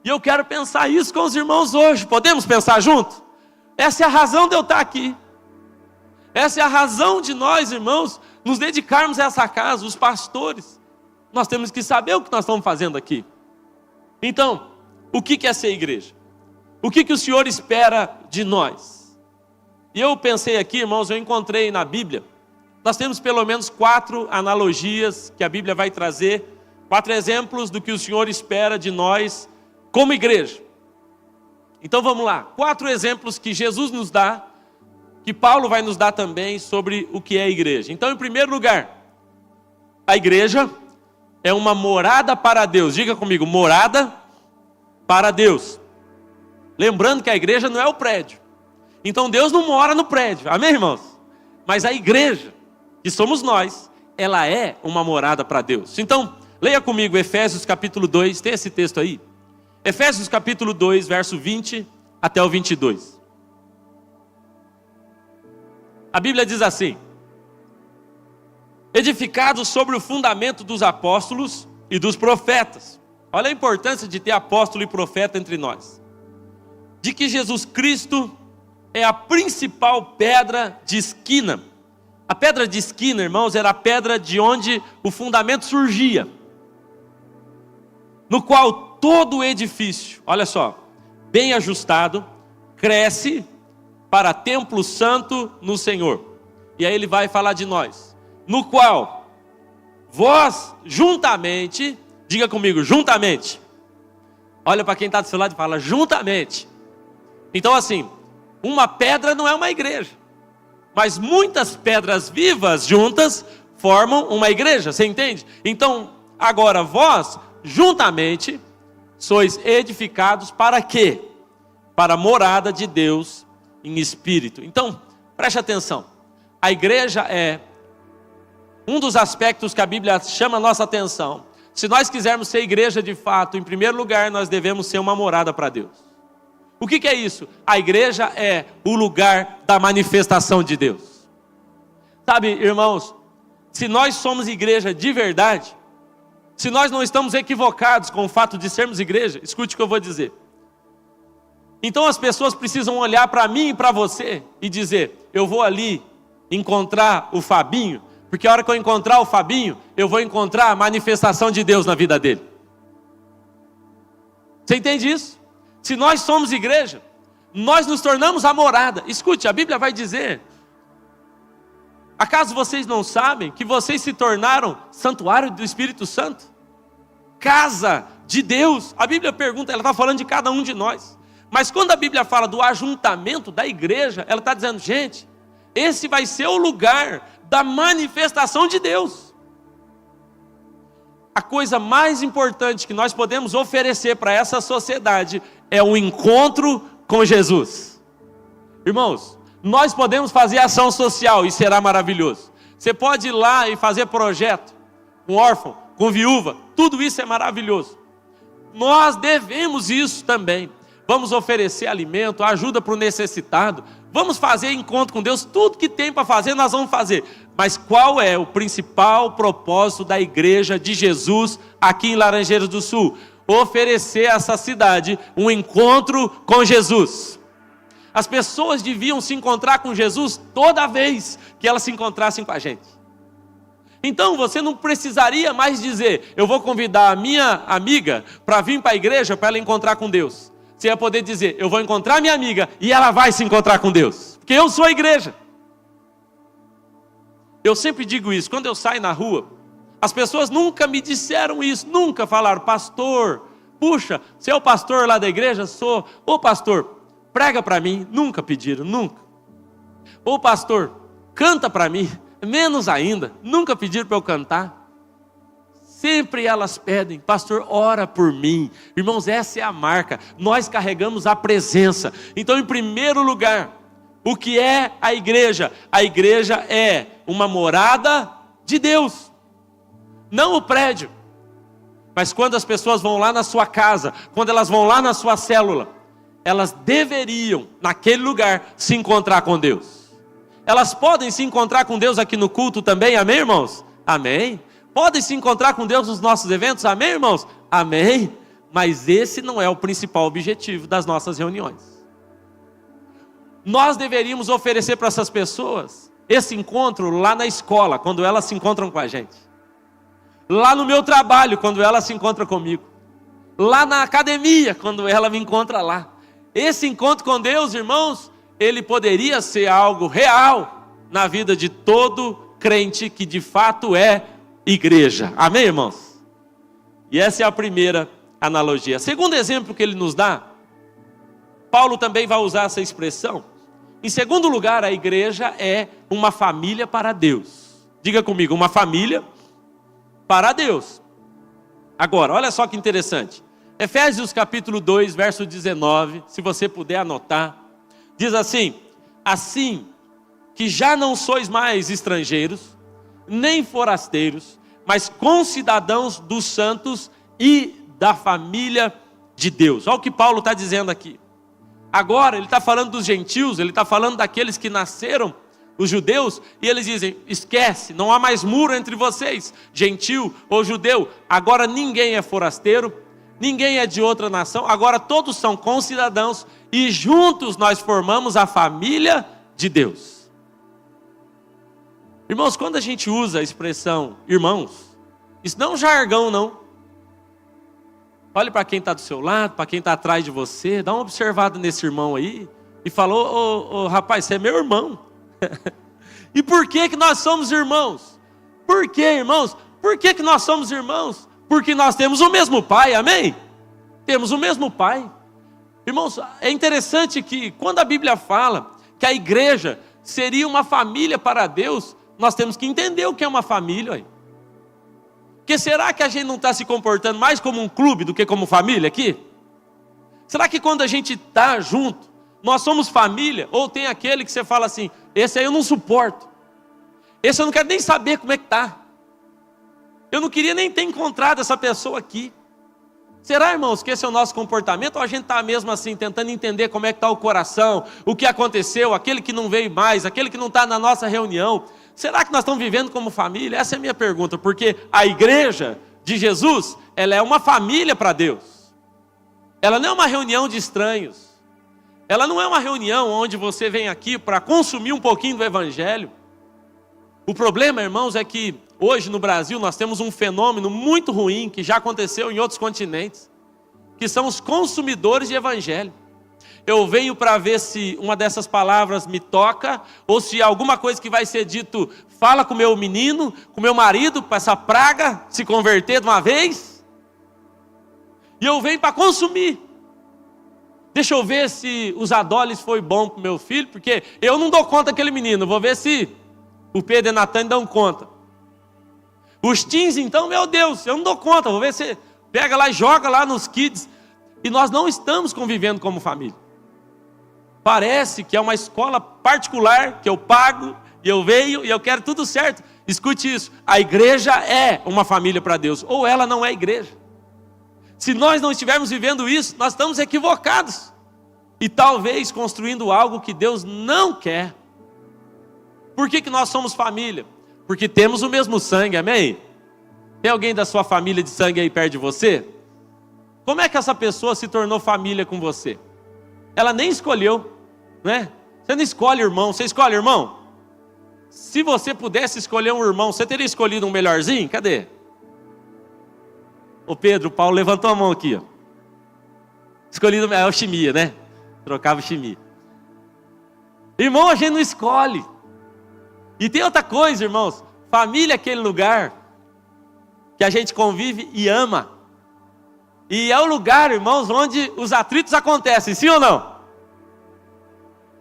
E eu quero pensar isso com os irmãos hoje. Podemos pensar junto? Essa é a razão de eu estar aqui. Essa é a razão de nós, irmãos, nos dedicarmos a essa casa, os pastores. Nós temos que saber o que nós estamos fazendo aqui. Então, o que é ser igreja? O que o Senhor espera de nós? E eu pensei aqui, irmãos, eu encontrei na Bíblia, nós temos pelo menos 4 analogias que a Bíblia vai trazer, 4 exemplos do que o Senhor espera de nós como igreja. Então vamos lá, 4 exemplos que Jesus nos dá, que Paulo vai nos dar também sobre o que é a igreja. Então, em primeiro lugar, a igreja é uma morada para Deus. Diga comigo, morada para Deus. Lembrando que a igreja não é o prédio. Então Deus não mora no prédio, amém, irmãos? Mas a igreja, que somos nós, ela é uma morada para Deus. Então, leia comigo Efésios capítulo 2, tem esse texto aí? Efésios capítulo 2, verso 20 até o 22. A Bíblia diz assim: edificados sobre o fundamento dos apóstolos e dos profetas. Olha a importância de ter apóstolo e profeta entre nós. De que Jesus Cristo é a principal pedra de esquina. A pedra de esquina, irmãos, era a pedra de onde o fundamento surgia, no qual todo o edifício, olha só, bem ajustado, cresce para templo santo no Senhor. E aí ele vai falar de nós, no qual vós juntamente, diga comigo, juntamente. Olha para quem está do seu lado e fala, juntamente. Então assim, uma pedra não é uma igreja, mas muitas pedras vivas juntas formam uma igreja, você entende? Então, agora vós, juntamente, sois edificados para quê? Para a morada de Deus em espírito. Então, preste atenção, a igreja é um dos aspectos que a Bíblia chama a nossa atenção. Se nós quisermos ser igreja de fato, em primeiro lugar, nós devemos ser uma morada para Deus. O que é isso? A igreja é o lugar da manifestação de Deus. Sabe, irmãos, se nós somos igreja de verdade, se nós não estamos equivocados com o fato de sermos igreja, escute o que eu vou dizer. Então as pessoas precisam olhar para mim e para você e dizer, eu vou ali encontrar o Fabinho, porque a hora que eu encontrar o Fabinho, eu vou encontrar a manifestação de Deus na vida dele. Você entende isso? Se nós somos igreja, nós nos tornamos a morada. Escute, a Bíblia vai dizer, acaso vocês não sabem que vocês se tornaram santuário do Espírito Santo? Casa de Deus. A Bíblia pergunta, ela está falando de cada um de nós. Mas quando a Bíblia fala do ajuntamento da igreja, ela está dizendo, gente, esse vai ser o lugar da manifestação de Deus. A coisa mais importante que nós podemos oferecer para essa sociedade é um encontro com Jesus. Irmãos, nós podemos fazer ação social e será maravilhoso. Você pode ir lá e fazer projeto com órfão, com viúva, tudo isso é maravilhoso. Nós devemos isso também. Vamos oferecer alimento, ajuda para o necessitado, vamos fazer encontro com Deus, tudo que tem para fazer nós vamos fazer. Mas qual é o principal propósito da igreja de Jesus aqui em Laranjeiras do Sul? Oferecer a essa cidade um encontro com Jesus. As pessoas deviam se encontrar com Jesus toda vez que elas se encontrassem com a gente. Então você não precisaria mais dizer, eu vou convidar a minha amiga para vir para a igreja para ela encontrar com Deus. Você ia poder dizer, eu vou encontrar minha amiga e ela vai se encontrar com Deus. Porque eu sou a igreja. Eu sempre digo isso, quando eu saio na rua, as pessoas nunca me disseram isso, nunca falaram, pastor, puxa, você é o pastor lá da igreja? Sou. Ô pastor, prega para mim. Nunca pediram, nunca. Ô pastor, canta para mim. Menos ainda, nunca pediram para eu cantar. Sempre elas pedem, pastor, ora por mim. Irmãos, essa é a marca. Nós carregamos a presença. Então, em primeiro lugar, o que é a igreja? A igreja é uma morada de Deus. Não o prédio. Mas quando as pessoas vão lá na sua casa, quando elas vão lá na sua célula, elas deveriam, naquele lugar, se encontrar com Deus. Elas podem se encontrar com Deus aqui no culto também, amém, irmãos? Amém. Podem se encontrar com Deus nos nossos eventos, amém, irmãos? Amém. Mas esse não é o principal objetivo das nossas reuniões. Nós deveríamos oferecer para essas pessoas esse encontro lá na escola, quando elas se encontram com a gente. Lá no meu trabalho, quando elas se encontram comigo. Lá na academia, quando ela me encontra lá. Esse encontro com Deus, irmãos, ele poderia ser algo real na vida de todo crente que de fato é igreja. Amém, irmãos? E essa é a primeira analogia. Segundo exemplo que ele nos dá, Paulo também vai usar essa expressão. Em segundo lugar, a igreja é uma família para Deus. Diga comigo, uma família para Deus. Agora, olha só que interessante. Efésios capítulo 2, verso 19, se você puder anotar. Diz assim, assim que já não sois mais estrangeiros, nem forasteiros, mas concidadãos dos santos e da família de Deus. Olha o que Paulo está dizendo aqui. Agora ele está falando dos gentios, ele está falando daqueles que nasceram, os judeus, e eles dizem, esquece, não há mais muro entre vocês, gentil ou judeu, agora ninguém é forasteiro, ninguém é de outra nação, agora todos são concidadãos, e juntos nós formamos a família de Deus. Irmãos, quando a gente usa a expressão irmãos, isso não é um jargão, não. Olhe para quem está do seu lado, para quem está atrás de você, dá uma observada nesse irmão aí, e falou, ô rapaz, você é meu irmão. E por que que nós somos irmãos? Por que, irmãos? Por que que nós somos irmãos? Porque nós temos o mesmo pai, amém? Temos o mesmo pai. Irmãos, é interessante que quando a Bíblia fala que a igreja seria uma família para Deus, nós temos que entender o que é uma família. Aí. Porque será que a gente não está se comportando mais como um clube do que como família aqui? Será que quando a gente está junto, nós somos família? Ou tem aquele que você fala assim, esse aí eu não suporto. Esse eu não quero nem saber como é que está. Eu não queria nem ter encontrado essa pessoa aqui. Será, irmãos, que esse é o nosso comportamento? Ou a gente está mesmo assim, tentando entender como é que está o coração, o que aconteceu, aquele que não veio mais, aquele que não está na nossa reunião. Será que nós estamos vivendo como família? Essa é a minha pergunta, porque a igreja de Jesus, ela é uma família para Deus. Ela não é uma reunião de estranhos. Ela não é uma reunião onde você vem aqui para consumir um pouquinho do evangelho. O problema, irmãos, é que hoje no Brasil nós temos um fenômeno muito ruim que já aconteceu em outros continentes, que são os consumidores de evangelho. Eu venho para ver se uma dessas palavras me toca, ou se alguma coisa que vai ser dito, fala com o meu menino, com o meu marido, para essa praga se converter de uma vez. E eu venho para consumir. Deixa eu ver se os Adolis foi bom para o meu filho, porque eu não dou conta daquele menino. Vou ver se o Pedro e a Natan dão conta. Os teens, então, meu Deus, eu não dou conta. Vou ver se pega lá e joga lá nos kids. E nós não estamos convivendo como família. Parece que é uma escola particular, que eu pago, e eu venho, e eu quero tudo certo. Escute isso, a igreja é uma família para Deus, ou ela não é igreja. Se nós não estivermos vivendo isso, nós estamos equivocados. E talvez construindo algo que Deus não quer. Por que nós somos família? Porque temos o mesmo sangue, amém? Tem alguém da sua família de sangue aí perto de você? Como é que essa pessoa se tornou família com você? Ela nem escolheu, né? Você não escolhe irmão, você escolhe irmão? Se você pudesse escolher um irmão, você teria escolhido um melhorzinho? Cadê? O Pedro, o Paulo levantou a mão aqui, ó. Escolhido, é o chimia, né? Trocava o chimia. Irmão, a gente não escolhe. E tem outra coisa, irmãos. Família é aquele lugar que a gente convive e ama. E é o lugar, irmãos, onde os atritos acontecem, sim ou não?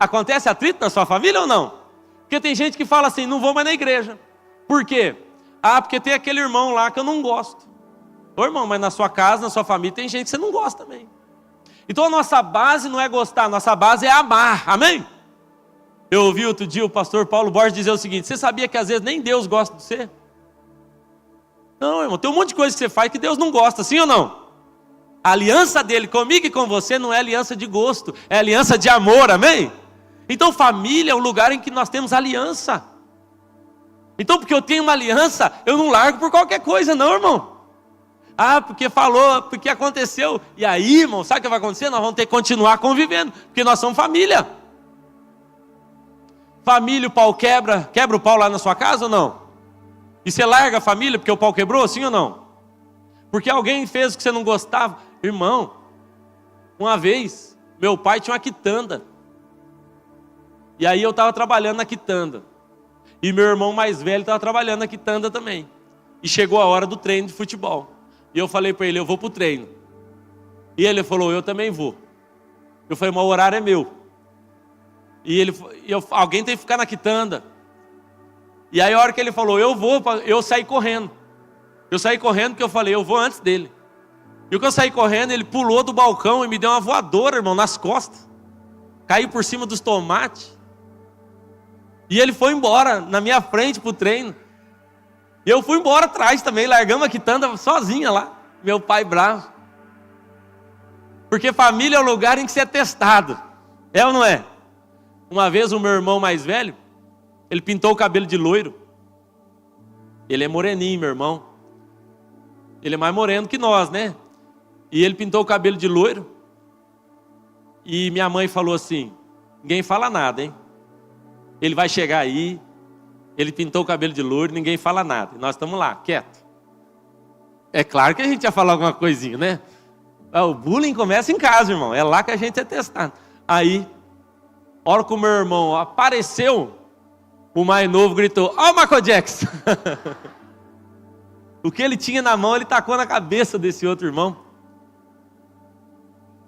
Acontece atrito na sua família ou não? Porque tem gente que fala assim, não vou mais na igreja. Por quê? Ah, porque tem aquele irmão lá que eu não gosto. Ô irmão, mas na sua casa, na sua família, tem gente que você não gosta também. Então a nossa base não é gostar, a nossa base é amar, amém? Eu ouvi outro dia o pastor Paulo Borges dizer o seguinte, você sabia que às vezes nem Deus gosta de você? Não, irmão, tem um monte de coisa que você faz que Deus não gosta, sim ou não? A aliança dele comigo e com você não é aliança de gosto, é aliança de amor, amém? Então família é um lugar em que nós temos aliança. Então porque eu tenho uma aliança, eu não largo por qualquer coisa não, irmão. Ah, porque falou, porque aconteceu. E aí, irmão, sabe o que vai acontecer? Nós vamos ter que continuar convivendo, porque nós somos família. Família, o pau quebra o pau lá na sua casa ou não? E você larga a família porque o pau quebrou, sim ou não? Porque alguém fez o que você não gostava. Irmão, uma vez, meu pai tinha uma quitanda. E aí eu estava trabalhando na quitanda. E meu irmão mais velho estava trabalhando na quitanda também. E chegou a hora do treino de futebol. E eu falei para ele, eu vou para o treino. E ele falou, eu também vou. Eu falei, mas o horário é meu. E alguém tem que ficar na quitanda. E aí a hora que ele falou, eu saí correndo. Eu saí correndo porque eu falei, eu vou antes dele. E o que eu saí correndo, ele pulou do balcão e me deu uma voadora, irmão, nas costas. Caiu por cima dos tomates. E ele foi embora, na minha frente pro treino. E eu fui embora atrás também, largamos a quitanda sozinha lá. Meu pai bravo. Porque família é o lugar em que você é testado. É ou não é? Uma vez o meu irmão mais velho, ele pintou o cabelo de loiro. Ele é moreninho, meu irmão. Ele é mais moreno que nós, né? E ele pintou o cabelo de loiro. E minha mãe falou assim, ninguém fala nada, hein? Ele vai chegar aí, ele pintou o cabelo de loiro, ninguém fala nada. E nós estamos lá, quieto. É claro que a gente ia falar alguma coisinha, né? O bullying começa em casa, irmão. É lá que a gente é testado. Aí, a hora que o meu irmão apareceu, o mais novo gritou, ó o Michael Jackson. O que ele tinha na mão, ele tacou na cabeça desse outro irmão.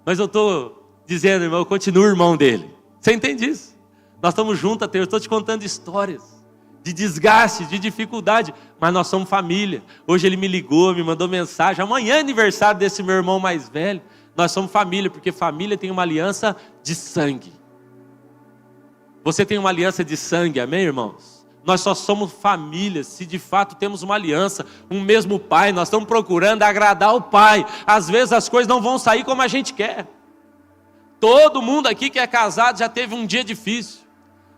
Mas eu estou dizendo, irmão, eu continuo irmão dele. Você entende isso? Nós estamos juntos até, eu estou te contando histórias de desgaste, de dificuldade, mas nós somos família. Hoje ele me ligou, me mandou mensagem, amanhã é aniversário desse meu irmão mais velho. Nós somos família, porque família tem uma aliança de sangue. Você tem uma aliança de sangue, amém, irmãos? Nós só somos família se de fato temos uma aliança, um mesmo pai. Nós estamos procurando agradar o pai. Às vezes as coisas não vão sair como a gente quer. Todo mundo aqui que é casado já teve um dia difícil.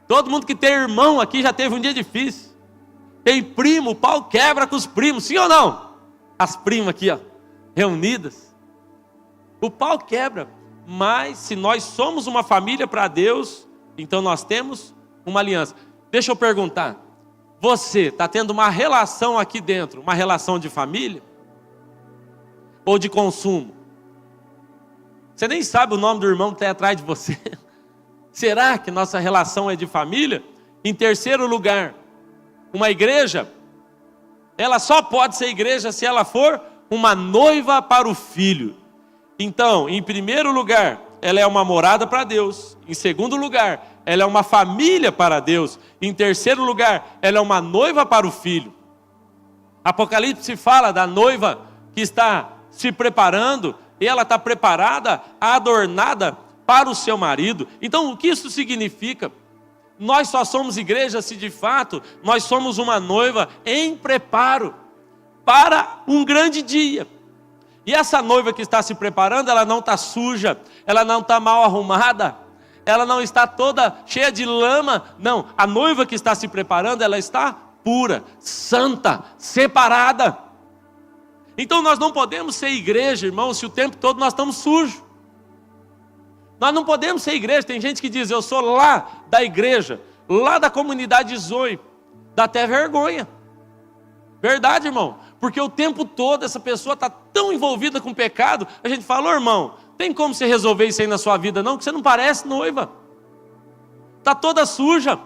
Todo mundo que tem irmão aqui já teve um dia difícil. Tem primo, o pau quebra com os primos, sim ou não? As primas aqui, ó, reunidas. O pau quebra, mas se nós somos uma família para Deus, então nós temos uma aliança. Deixa eu perguntar, você está tendo uma relação aqui dentro, uma relação de família? Ou de consumo? Você nem sabe o nome do irmão que está atrás de você. Será que nossa relação é de família? Em terceiro lugar, uma igreja, ela só pode ser igreja se ela for uma noiva para o filho. Então, em primeiro lugar, ela é uma morada para Deus. Em segundo lugar, ela é uma família para Deus. Em terceiro lugar, ela é uma noiva para o Filho. Apocalipse fala da noiva que está se preparando, e ela está preparada, adornada para o seu marido. Então, o que isso significa? Nós só somos igreja se de fato nós somos uma noiva em preparo para um grande dia. E essa noiva que está se preparando, ela não está suja, ela não está mal arrumada, ela não está toda cheia de lama. Não, a noiva que está se preparando, ela está pura, santa, separada. Então nós não podemos ser igreja, irmão, se o tempo todo nós estamos sujos. Nós não podemos ser igreja. Tem gente que diz, eu sou lá da igreja, lá da comunidade Zoe. Dá até vergonha. Verdade, irmão? Porque o tempo todo essa pessoa está tão envolvida com o pecado. A gente fala, irmão, tem como você resolver isso aí na sua vida não? Que você não parece noiva. Está toda suja.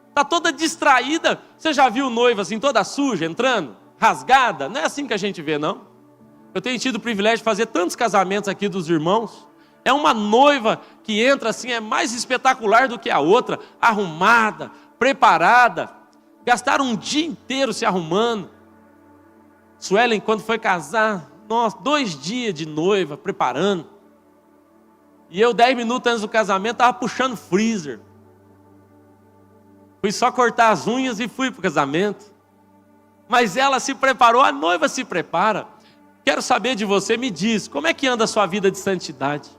Está toda distraída. Você já viu noiva assim, toda suja, entrando? Rasgada? Não é assim que a gente vê, não. Eu tenho tido o privilégio de fazer tantos casamentos aqui dos irmãos. É uma noiva que entra assim, é mais espetacular do que a outra, arrumada, preparada. Gastaram um dia inteiro se arrumando. Suelen, quando foi casar, nossa, 2 dias de noiva, preparando. E eu, 10 minutos antes do casamento, estava puxando freezer. Fui só cortar as unhas e fui para o casamento. Mas ela se preparou, a noiva se prepara. Quero saber de você, me diz, como é que anda a sua vida de santidade?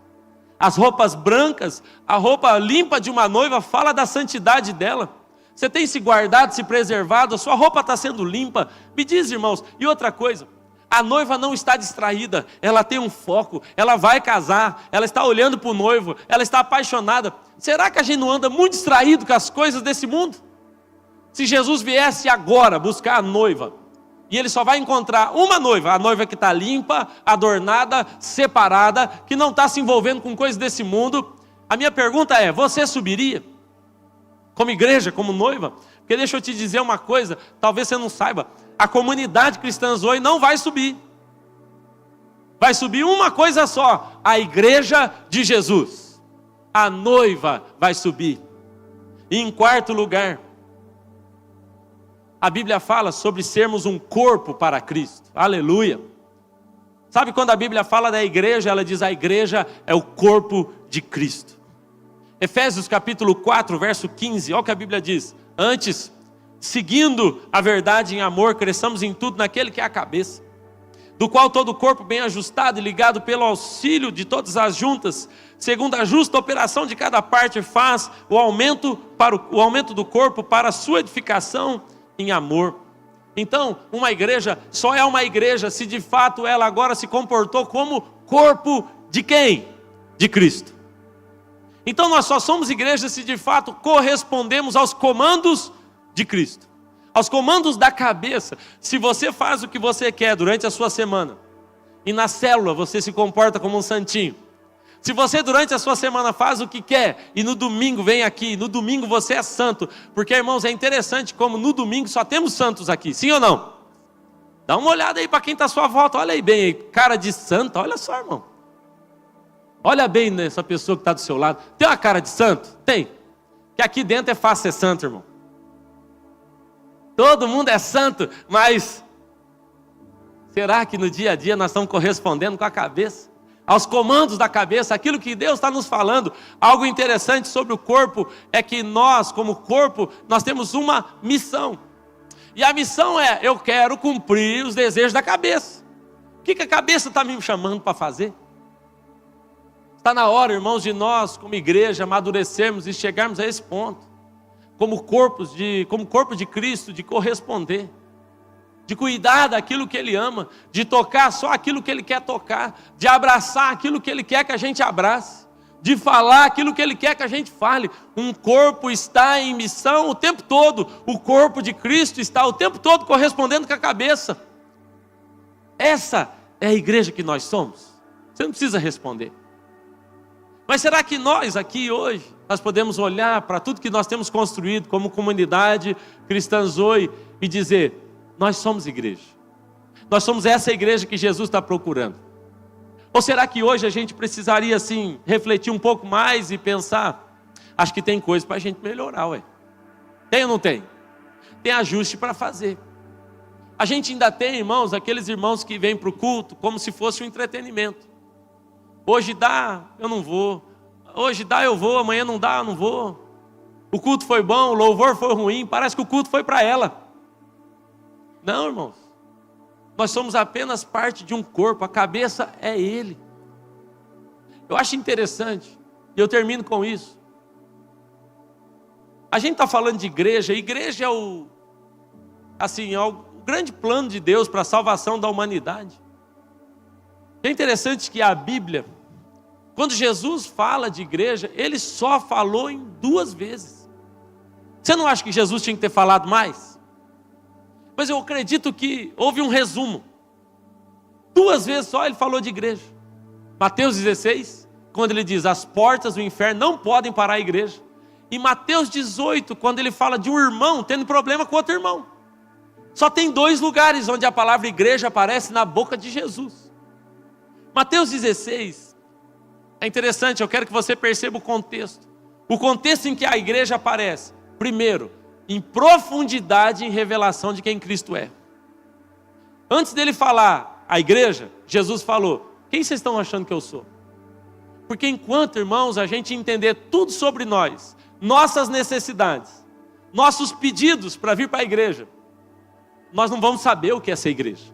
As roupas brancas, a roupa limpa de uma noiva fala da santidade dela. Você tem se guardado, se preservado, a sua roupa está sendo limpa. Me diz, irmãos, e outra coisa, a noiva não está distraída, ela tem um foco, ela vai casar, ela está olhando para o noivo, ela está apaixonada. Será que a gente não anda muito distraído com as coisas desse mundo? Se Jesus viesse agora buscar a noiva, e ele só vai encontrar uma noiva, a noiva que está limpa, adornada, separada, que não está se envolvendo com coisas desse mundo. A minha pergunta é, você subiria? Como igreja, como noiva? Porque deixa eu te dizer uma coisa, talvez você não saiba, a comunidade cristã Zoe não vai subir. Vai subir uma coisa só, a igreja de Jesus. A noiva vai subir. E em quarto lugar, a Bíblia fala sobre sermos um corpo para Cristo. Aleluia. Sabe quando a Bíblia fala da igreja, ela diz a igreja é o corpo de Cristo. Efésios capítulo 4, verso 15, olha o que a Bíblia diz. Antes, seguindo a verdade em amor, cresçamos em tudo naquele que é a cabeça, do qual todo o corpo bem ajustado e ligado pelo auxílio de todas as juntas, segundo a justa operação de cada parte, faz o aumento do corpo para a sua edificação em amor. Então, uma igreja só é uma igreja se de fato ela agora se comportou como corpo de quem? De Cristo. Então nós só somos igreja se de fato correspondemos aos comandos de Cristo, aos comandos da cabeça. Se você faz o que você quer durante a sua semana, e na célula você se comporta como um santinho, se você durante a sua semana faz o que quer, e no domingo vem aqui, no domingo você é santo, porque irmãos, é interessante como no domingo só temos santos aqui, sim ou não? Dá uma olhada aí para quem está à sua volta, olha aí bem, aí, cara de santo, olha só, irmão. Olha bem nessa pessoa que está do seu lado, tem uma cara de santo? Tem, que aqui dentro é fácil ser santo, irmão. Todo mundo é santo, mas será que no dia a dia nós estamos correspondendo com a cabeça? Aos comandos da cabeça, aquilo que Deus está nos falando. Algo interessante sobre o corpo é que nós, como corpo, nós temos uma missão. E a missão é, eu quero cumprir os desejos da cabeça. O que a cabeça está me chamando para fazer? Está na hora, irmãos, de nós, como igreja, amadurecermos e chegarmos a esse ponto. Como corpo de Cristo, de corresponder. De cuidar daquilo que Ele ama, de tocar só aquilo que Ele quer tocar, de abraçar aquilo que Ele quer que a gente abrace, de falar aquilo que Ele quer que a gente fale. Um corpo está em missão o tempo todo, o corpo de Cristo está o tempo todo correspondendo com a cabeça. Essa é a igreja que nós somos. Você não precisa responder. Mas será que nós aqui hoje, nós podemos olhar para tudo que nós temos construído como comunidade cristã Zoe e dizer, nós somos igreja. Nós somos essa igreja que Jesus está procurando. Ou será que hoje a gente precisaria assim refletir um pouco mais e pensar, acho que tem coisa para a gente melhorar, ué. Tem ou não tem? Tem ajuste para fazer. A gente ainda tem, irmãos, aqueles irmãos que vêm para o culto como se fosse um entretenimento. Hoje dá, eu não vou. Hoje dá, eu vou. Amanhã não dá, eu não vou. O culto foi bom, o louvor foi ruim. Parece que o culto foi para ela. Não, irmãos. Nós somos apenas parte de um corpo. A cabeça é Ele. Eu acho interessante. E eu termino com isso. A gente está falando de igreja. A igreja é o grande plano de Deus para a salvação da humanidade. É interessante que a Bíblia, quando Jesus fala de igreja, Ele só falou em 2 vezes. Você não acha que Jesus tinha que ter falado mais? Mas eu acredito que houve um resumo. 2 vezes só Ele falou de igreja. Mateus 16, quando Ele diz, as portas do inferno não podem parar a igreja. E Mateus 18, quando Ele fala de um irmão tendo problema com outro irmão. Só tem 2 lugares onde a palavra igreja aparece na boca de Jesus. Mateus 16, é interessante, eu quero que você perceba o contexto. O contexto em que a igreja aparece. Primeiro, em profundidade em revelação de quem Cristo é. Antes dele falar a igreja, Jesus falou, quem vocês estão achando que eu sou? Porque enquanto, irmãos, a gente entender tudo sobre nós, nossas necessidades, nossos pedidos para vir para a igreja, nós não vamos saber o que é ser igreja.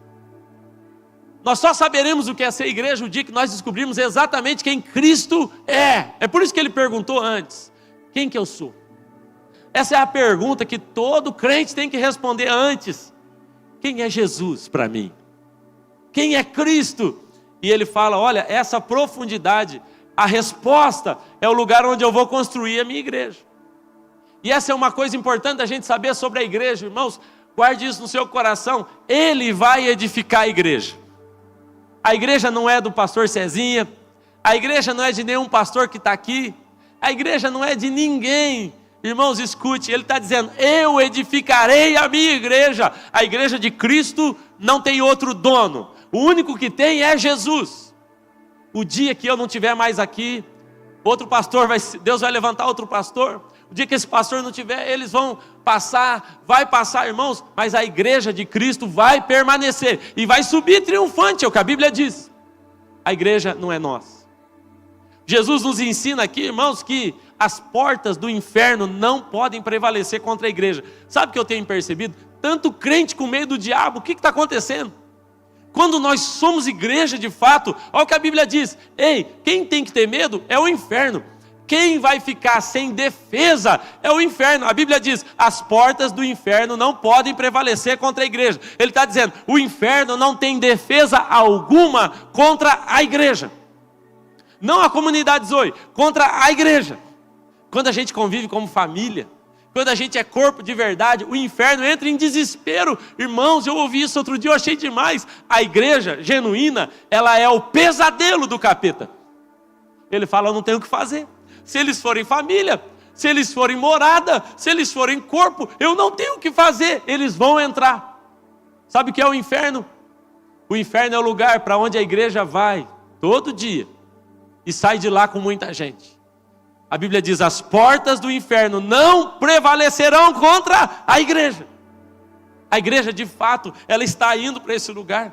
Nós só saberemos o que é ser igreja o dia que nós descobrirmos exatamente quem Cristo é. É por isso que ele perguntou antes, quem que eu sou? Essa é a pergunta que todo crente tem que responder antes. Quem é Jesus para mim? Quem é Cristo? E ele fala, olha, essa profundidade, a resposta é o lugar onde eu vou construir a minha igreja. E essa é uma coisa importante a gente saber sobre a igreja, irmãos. Guarde isso no seu coração. Ele vai edificar a igreja. A igreja não é do pastor Cezinha. A igreja não é de nenhum pastor que está aqui. A igreja não é de ninguém. Irmãos, escute. Ele está dizendo, eu edificarei a minha igreja. A igreja de Cristo não tem outro dono. O único que tem é Jesus. O dia que eu não estiver mais aqui, outro pastor, Deus vai levantar outro pastor. O dia que esse pastor não tiver, eles vão passar, vai passar, irmãos, mas a igreja de Cristo vai permanecer e vai subir triunfante, é o que a Bíblia diz. A igreja não é nós. Jesus nos ensina aqui, irmãos, que as portas do inferno não podem prevalecer contra a igreja. Sabe o que eu tenho percebido? Tanto crente com medo do diabo, o que está acontecendo? Quando nós somos igreja de fato, olha o que a Bíblia diz. Ei, quem tem que ter medo é o inferno. Quem vai ficar sem defesa é o inferno. A Bíblia diz, as portas do inferno não podem prevalecer contra a igreja. Ele está dizendo, o inferno não tem defesa alguma contra a igreja. Não a comunidade Zoe, contra a igreja. Quando a gente convive como família, quando a gente é corpo de verdade, o inferno entra em desespero. Irmãos, eu ouvi isso outro dia, eu achei demais. A igreja genuína, ela é o pesadelo do capeta. Ele fala, eu não tenho o que fazer. Se eles forem família, se eles forem morada, se eles forem corpo, eu não tenho o que fazer, eles vão entrar. Sabe o que é o inferno? O inferno é o lugar para onde a igreja vai todo dia e sai de lá com muita gente. A Bíblia diz, as portas do inferno não prevalecerão contra a igreja. A igreja de fato, ela está indo para esse lugar.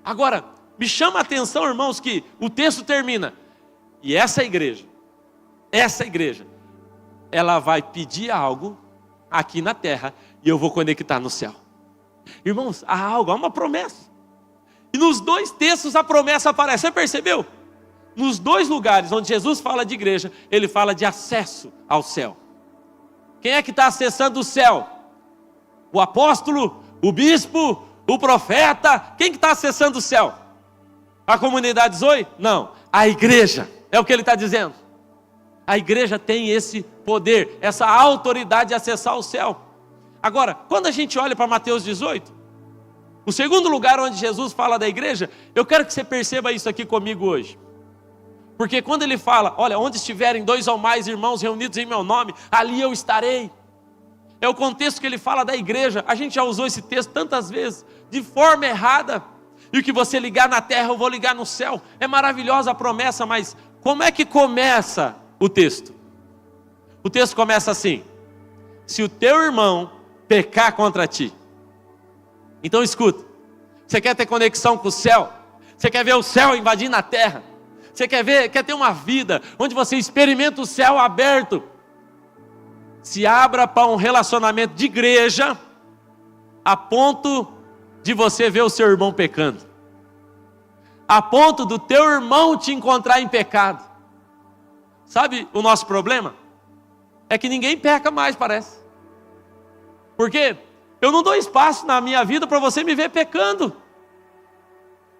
Agora, me chama a atenção, irmãos, que o texto termina, e essa igreja, ela vai pedir algo aqui na terra e eu vou conectar no céu. Irmãos, há algo, há uma promessa. E nos 2 textos a promessa aparece, você percebeu? Nos 2 lugares onde Jesus fala de igreja, ele fala de acesso ao céu. Quem é que está acessando o céu? O apóstolo, o bispo, o profeta? Quem que está acessando o céu? A comunidade Zoe? Não, a igreja, é o que ele está dizendo. A igreja tem esse poder, essa autoridade de acessar o céu. Agora, quando a gente olha para Mateus 18, o segundo lugar onde Jesus fala da igreja, eu quero que você perceba isso aqui comigo hoje. Porque quando ele fala, olha, onde estiverem 2 ou mais irmãos reunidos em meu nome, ali eu estarei. É o contexto que ele fala da igreja. A gente já usou esse texto tantas vezes, de forma errada. E o que você ligar na terra, eu vou ligar no céu. É maravilhosa a promessa, mas como é que começa o texto? O texto começa assim: se o teu irmão pecar contra ti. Então escuta, você quer ter conexão com o céu? Você quer ver o céu invadindo a terra? Você quer ter uma vida onde você experimenta o céu aberto? Se abra para um relacionamento de igreja, a ponto de você ver o seu irmão pecando, a ponto do teu irmão te encontrar em pecado. Sabe o nosso problema? É que ninguém peca mais, parece. Porque eu não dou espaço na minha vida para você me ver pecando.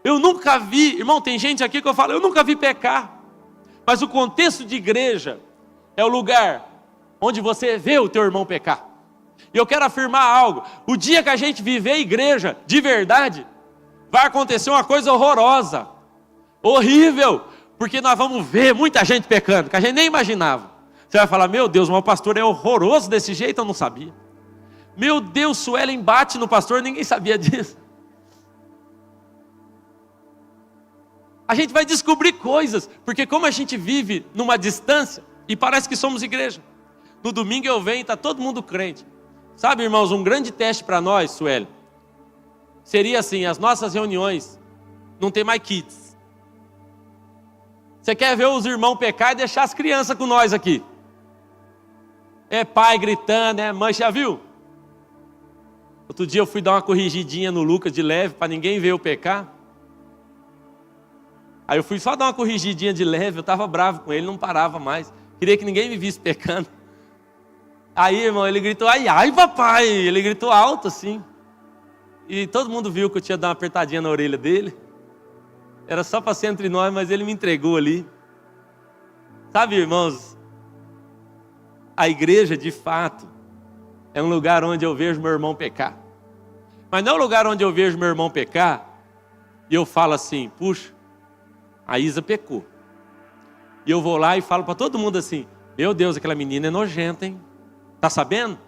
Eu nunca vi, irmão, tem gente aqui que eu falo, eu nunca vi pecar. Mas o contexto de igreja é o lugar onde você vê o teu irmão pecar. E eu quero afirmar algo: o dia que a gente viver igreja de verdade, vai acontecer uma coisa horrorosa, horrível, porque nós vamos ver muita gente pecando, que a gente nem imaginava. Você vai falar: meu Deus, mas o pastor é horroroso desse jeito, eu não sabia. Meu Deus, Suelen bate no pastor, ninguém sabia disso. A gente vai descobrir coisas, porque como a gente vive numa distância, e parece que somos igreja. No domingo eu venho e está todo mundo crente. Sabe, irmãos, um grande teste para nós, Sueli, seria assim: as nossas reuniões não tem mais kids. Você quer ver os irmãos pecar e deixar as crianças com nós aqui? É pai gritando, é mãe, já viu? Outro dia eu fui dar uma corrigidinha no Lucas de leve, para ninguém ver eu pecar. Aí eu fui só dar uma corrigidinha de leve, eu estava bravo com ele, não parava mais. Queria que ninguém me visse pecando. Aí, irmão, ele gritou: ai, ai, papai. Ele gritou alto assim. E todo mundo viu que eu tinha dado uma apertadinha na orelha dele. Era só para ser entre nós, mas ele me entregou ali. Sabe, irmãos, a igreja, de fato, é um lugar onde eu vejo meu irmão pecar. Mas não é um lugar onde eu vejo meu irmão pecar e eu falo assim: puxa, a Isa pecou. E eu vou lá e falo para todo mundo assim: meu Deus, aquela menina é nojenta, hein? Está sabendo?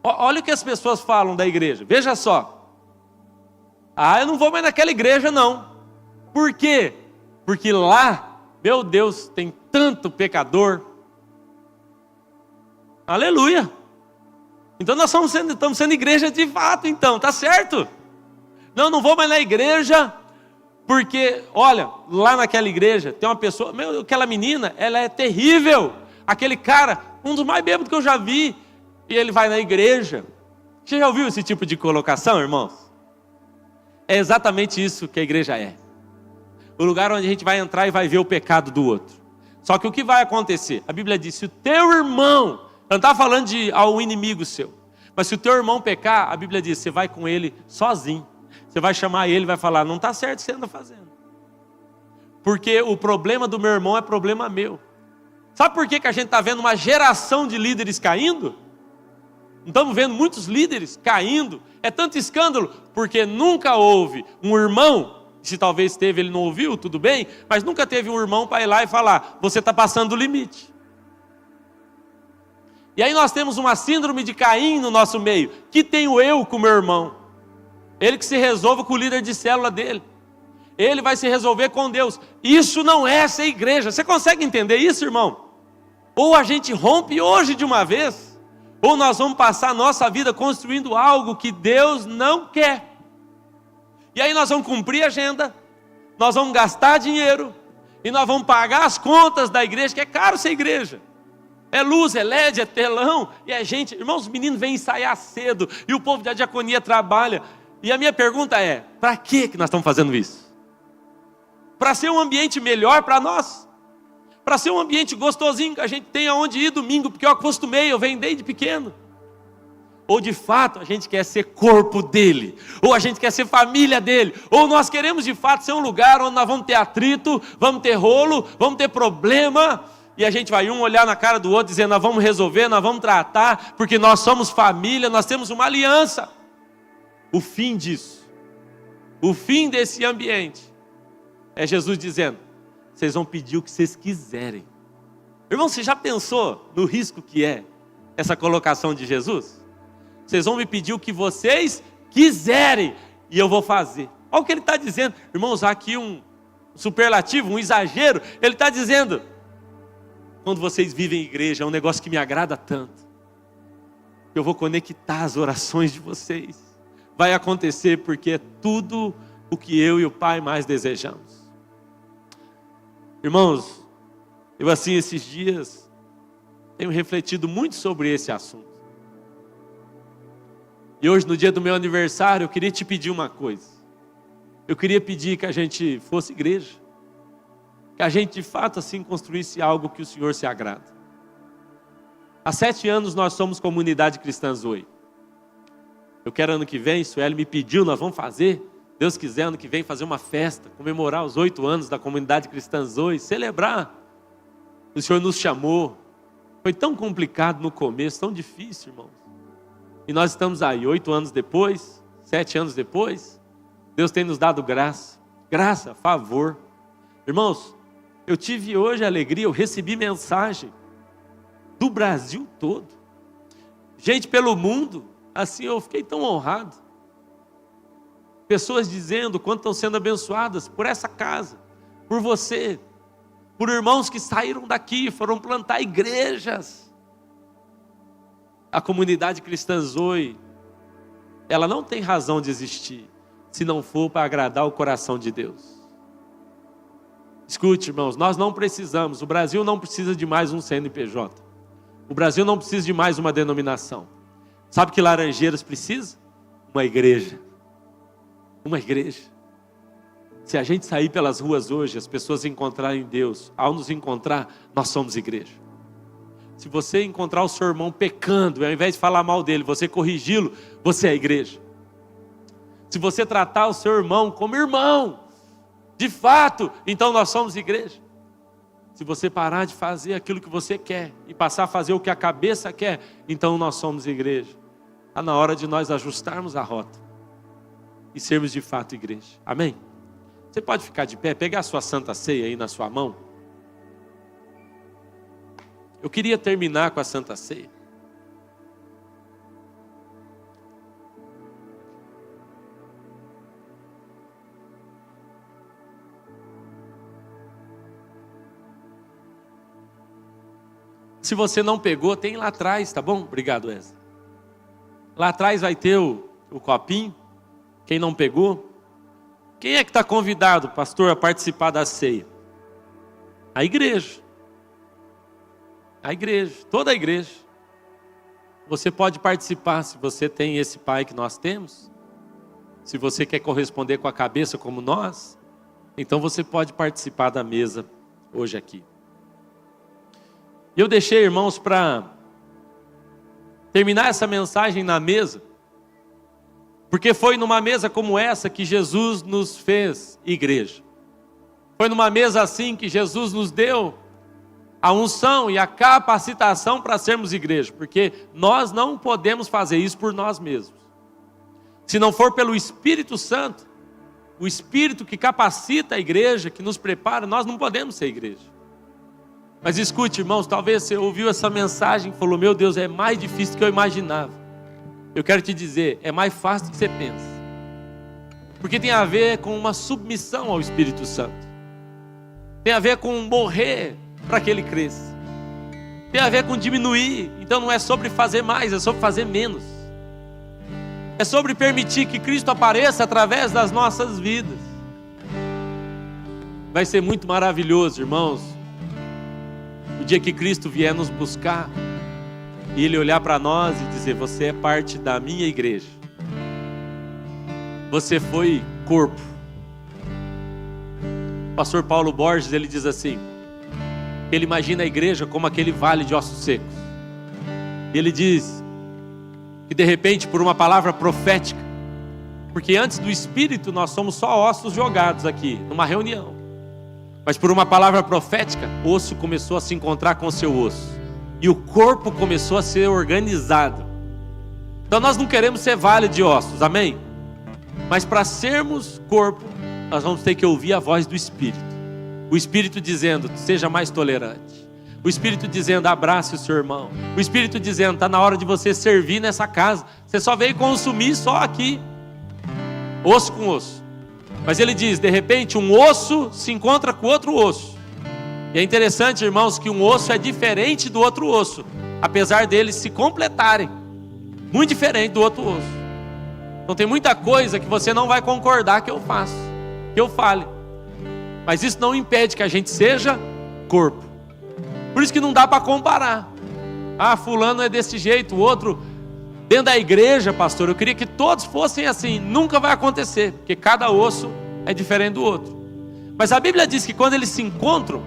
Olha o que as pessoas falam da igreja. Veja só: ah, eu não vou mais naquela igreja não. Por quê? Porque lá, meu Deus, tem tanto pecador. Aleluia. Então nós estamos sendo igreja de fato, então, tá certo? Não vou mais na igreja, porque, olha, lá naquela igreja tem uma pessoa, aquela menina, ela é terrível. Aquele cara, um dos mais bêbados que eu já vi, e ele vai na igreja. Você já ouviu esse tipo de colocação, irmãos? É exatamente isso que a igreja é. O lugar onde a gente vai entrar e vai ver o pecado do outro. Só que o que vai acontecer? A Bíblia diz: se o teu irmão, não está falando de ao inimigo seu, mas se o teu irmão pecar, a Bíblia diz: você vai com ele sozinho. Você vai chamar ele e vai falar: não está certo o que você anda fazendo. Porque o problema do meu irmão é problema meu. Sabe por que a gente está vendo uma geração de líderes caindo? Não estamos vendo muitos líderes caindo. É tanto escândalo, porque nunca houve um irmão. Se talvez teve, ele não ouviu, tudo bem. Mas nunca teve um irmão para ir lá e falar: você está passando o limite. E aí nós temos uma síndrome de Caim no nosso meio. Que tenho eu com meu irmão? Ele que se resolva com o líder de célula dele. Ele vai se resolver com Deus. Isso não é ser igreja. Você consegue entender isso, irmão? Ou a gente rompe hoje de uma vez, ou nós vamos passar a nossa vida construindo algo que Deus não quer. E aí nós vamos cumprir a agenda, nós vamos gastar dinheiro, e nós vamos pagar as contas da igreja, que é caro ser igreja. É luz, é LED, é telão, e é gente. Irmãos, os meninos vêm ensaiar cedo, e o povo da diaconia trabalha. E a minha pergunta é: para que nós estamos fazendo isso? Para ser um ambiente melhor para nós? Para ser um ambiente gostosinho, que a gente tenha onde ir domingo, porque eu acostumei, eu venho desde pequeno. Ou de fato a gente quer ser corpo dele, ou a gente quer ser família dele, ou nós queremos de fato ser um lugar onde nós vamos ter atrito, vamos ter rolo, vamos ter problema, e a gente vai um olhar na cara do outro dizendo: nós vamos resolver, nós vamos tratar, porque nós somos família, nós temos uma aliança. O fim disso, o fim desse ambiente, é Jesus dizendo: vocês vão pedir o que vocês quiserem. Irmão, você já pensou no risco que é essa colocação de Jesus? Vocês vão me pedir o que vocês quiserem, e eu vou fazer. Olha o que ele está dizendo. Irmãos, aqui um superlativo, um exagero. Ele está dizendo, quando vocês vivem em igreja, é um negócio que me agrada tanto. Eu vou conectar as orações de vocês. Vai acontecer porque é tudo o que eu e o Pai mais desejamos. Irmãos, eu assim esses dias tenho refletido muito sobre esse assunto. E hoje, no dia do meu aniversário, eu queria te pedir uma coisa. Eu queria pedir que a gente fosse igreja. Que a gente de fato assim construísse algo que o Senhor se agrada. Há 7 anos nós somos Comunidade Cristã Zoe. Eu quero ano que vem, Sueli me pediu, nós vamos fazer. Deus quiser, ano que vem fazer uma festa, comemorar os 8 anos da Comunidade Cristã Zoe, celebrar. O Senhor nos chamou. Foi tão complicado no começo, tão difícil, irmãos. E nós estamos aí, 8 anos depois, 7 anos depois. Deus tem nos dado graça, favor. Irmãos, eu tive hoje a alegria, eu recebi mensagem do Brasil todo. Gente pelo mundo, assim eu fiquei tão honrado. Pessoas dizendo quanto estão sendo abençoadas por essa casa, por você, por irmãos que saíram daqui, foram plantar igrejas. A Comunidade Cristã Zoe, ela não tem razão de existir, se não for para agradar o coração de Deus. Escute, irmãos, nós não precisamos, o Brasil não precisa de mais um CNPJ. O Brasil não precisa de mais uma denominação. Sabe que Laranjeiras precisa? Uma igreja. Uma igreja. Se a gente sair pelas ruas hoje, as pessoas encontrarem Deus, ao nos encontrar, nós somos igreja. Se você encontrar o seu irmão pecando, ao invés de falar mal dele, você corrigi-lo, você é igreja. Se você tratar o seu irmão como irmão, de fato, então nós somos igreja. Se você parar de fazer aquilo que você quer e passar a fazer o que a cabeça quer, então nós somos igreja. Está na hora de nós ajustarmos a rota e sermos de fato igreja. Amém? Você pode ficar de pé, pegar a sua Santa Ceia aí na sua mão. Eu queria terminar com a Santa Ceia. Se você não pegou, tem lá atrás, tá bom? Obrigado, Wesley. Lá atrás vai ter o copinho. Quem não pegou. Quem é que está convidado, pastor, a participar da ceia? A igreja. A igreja, toda a igreja. Você pode participar se você tem esse pai que nós temos. Se você quer corresponder com a cabeça como nós, então você pode participar da mesa hoje aqui. E eu deixei, irmãos, para terminar essa mensagem na mesa, porque foi numa mesa como essa que Jesus nos fez igreja. Foi numa mesa assim que Jesus nos deu a unção e a capacitação para sermos igreja, porque nós não podemos fazer isso por nós mesmos. Se não for pelo Espírito Santo, o Espírito que capacita a igreja, que nos prepara, nós não podemos ser igreja. Mas escute, irmãos, talvez você ouviu essa mensagem e falou, meu Deus, é mais difícil do que eu imaginava. Eu quero te dizer, é mais fácil do que você pensa. Porque tem a ver com uma submissão ao Espírito Santo. Tem a ver com morrer para que ele cresça. Tem a ver com diminuir. Então não é sobre fazer mais, é sobre fazer menos. É sobre permitir que Cristo apareça através das nossas vidas. Vai ser muito maravilhoso, irmãos, o dia que Cristo vier nos buscar e Ele olhar para nós e dizer, você é parte da minha igreja. Você foi corpo. O pastor Paulo Borges, ele diz assim, ele imagina a igreja como aquele vale de ossos secos. Ele diz que de repente, por uma palavra profética, porque antes do Espírito nós somos só ossos jogados aqui, numa reunião. Mas por uma palavra profética, o osso começou a se encontrar com o seu osso. E o corpo começou a ser organizado. Então nós não queremos ser vale de ossos, amém? Mas para sermos corpo, nós vamos ter que ouvir a voz do Espírito. O Espírito dizendo, seja mais tolerante. O Espírito dizendo, abrace o seu irmão. O Espírito dizendo, está na hora de você servir nessa casa. Você só veio consumir só aqui. Osso com osso. Mas ele diz, de repente um osso se encontra com outro osso. E é interessante, irmãos, que um osso é diferente do outro osso, apesar deles se completarem. Muito diferente do outro osso. Então tem muita coisa que você não vai concordar que eu faço, que eu fale. Mas isso não impede que a gente seja corpo. Por isso que não dá para comparar. Ah, fulano é desse jeito, o outro... Dentro da igreja, pastor, eu queria que todos fossem assim. Nunca vai acontecer, porque cada osso é diferente do outro. Mas a Bíblia diz que quando eles se encontram,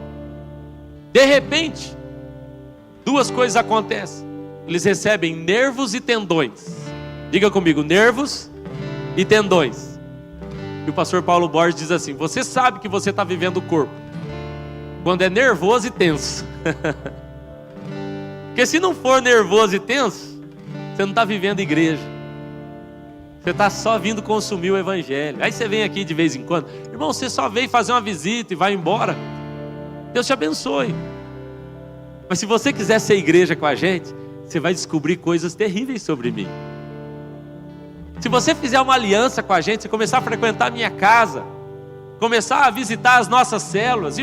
de repente, duas coisas acontecem. Eles recebem nervos e tendões. Diga comigo, nervos e tendões. E o pastor Paulo Borges diz assim: você sabe que você está vivendo o corpo quando é nervoso e tenso. Porque se não for nervoso e tenso, você não está vivendo igreja. Você está só vindo consumir o evangelho. Aí você vem aqui de vez em quando. Irmão, você só veio fazer uma visita e vai embora. Deus te abençoe. Mas se você quiser ser igreja com a gente, você vai descobrir coisas terríveis sobre mim. Se você fizer uma aliança com a gente, você começar a frequentar a minha casa, começar a visitar as nossas células,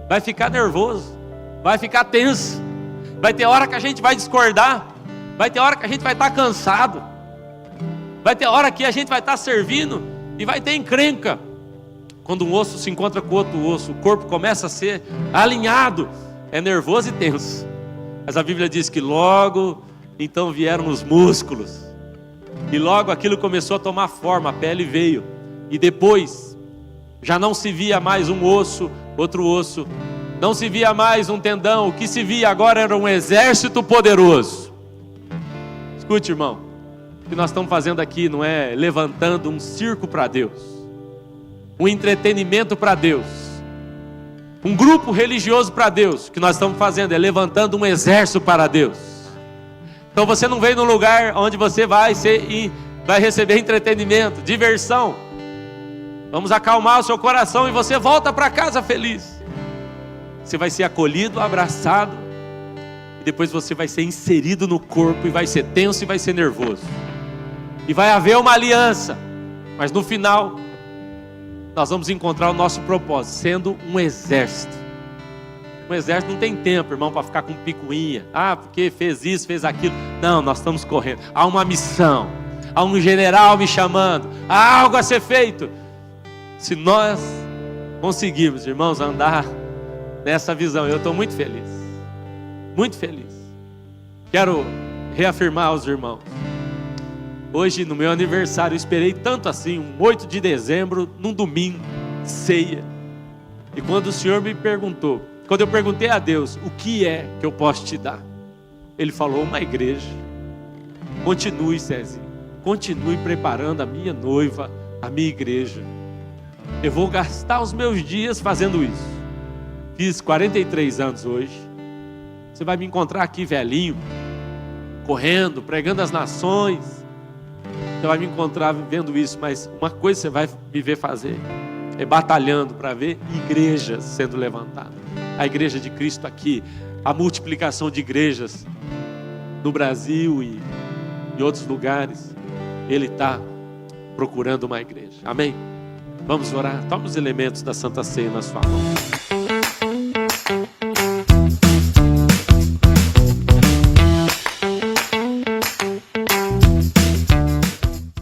vai ficar nervoso, vai ficar tenso. Vai ter hora que a gente vai discordar. Vai ter hora que a gente vai estar cansado. Vai ter hora que a gente vai estar servindo e vai ter encrenca. Quando um osso se encontra com outro osso, o corpo começa a ser alinhado. É nervoso e tenso. Mas a Bíblia diz que logo então vieram os músculos. E logo aquilo começou a tomar forma, a pele veio. E depois já não se via mais um osso, outro osso. Não se via mais um tendão. O que se via agora era um exército poderoso. Escute, irmão, o que nós estamos fazendo aqui não é levantando um circo para Deus, um entretenimento para Deus, um grupo religioso para Deus. O que nós estamos fazendo é levantando um exército para Deus. Então você não vem num lugar onde você vai receber entretenimento, diversão. Vamos acalmar o seu coração e você volta para casa feliz. Você vai ser acolhido, abraçado. E depois você vai ser inserido no corpo e vai ser tenso e vai ser nervoso. E vai haver uma aliança. Mas no final, nós vamos encontrar o nosso propósito, sendo um exército. Um exército não tem tempo, irmão, para ficar com picuinha. Ah, porque fez isso, fez aquilo. Não, nós estamos correndo. Há uma missão. Há um general me chamando. Há algo a ser feito. Se nós conseguirmos, irmãos, andar nessa visão, eu estou muito feliz. Muito feliz. Quero reafirmar aos irmãos. Hoje, no meu aniversário, eu esperei tanto assim, um 8 de dezembro, num domingo, ceia. E quando o Senhor me perguntou, quando eu perguntei a Deus, o que é que eu posso te dar? Ele falou, uma igreja. Continue, Cezinho. Continue preparando a minha noiva, a minha igreja. Eu vou gastar os meus dias fazendo isso. Fiz 43 anos hoje. Você vai me encontrar aqui velhinho, correndo, pregando as nações. Você vai me encontrar vivendo isso, mas uma coisa você vai me ver fazer, é batalhando para ver igrejas sendo levantadas. A igreja de Cristo aqui, a multiplicação de igrejas no Brasil e em outros lugares. Ele está procurando uma igreja. Amém? Vamos orar. Toma os elementos da Santa Ceia na sua mão.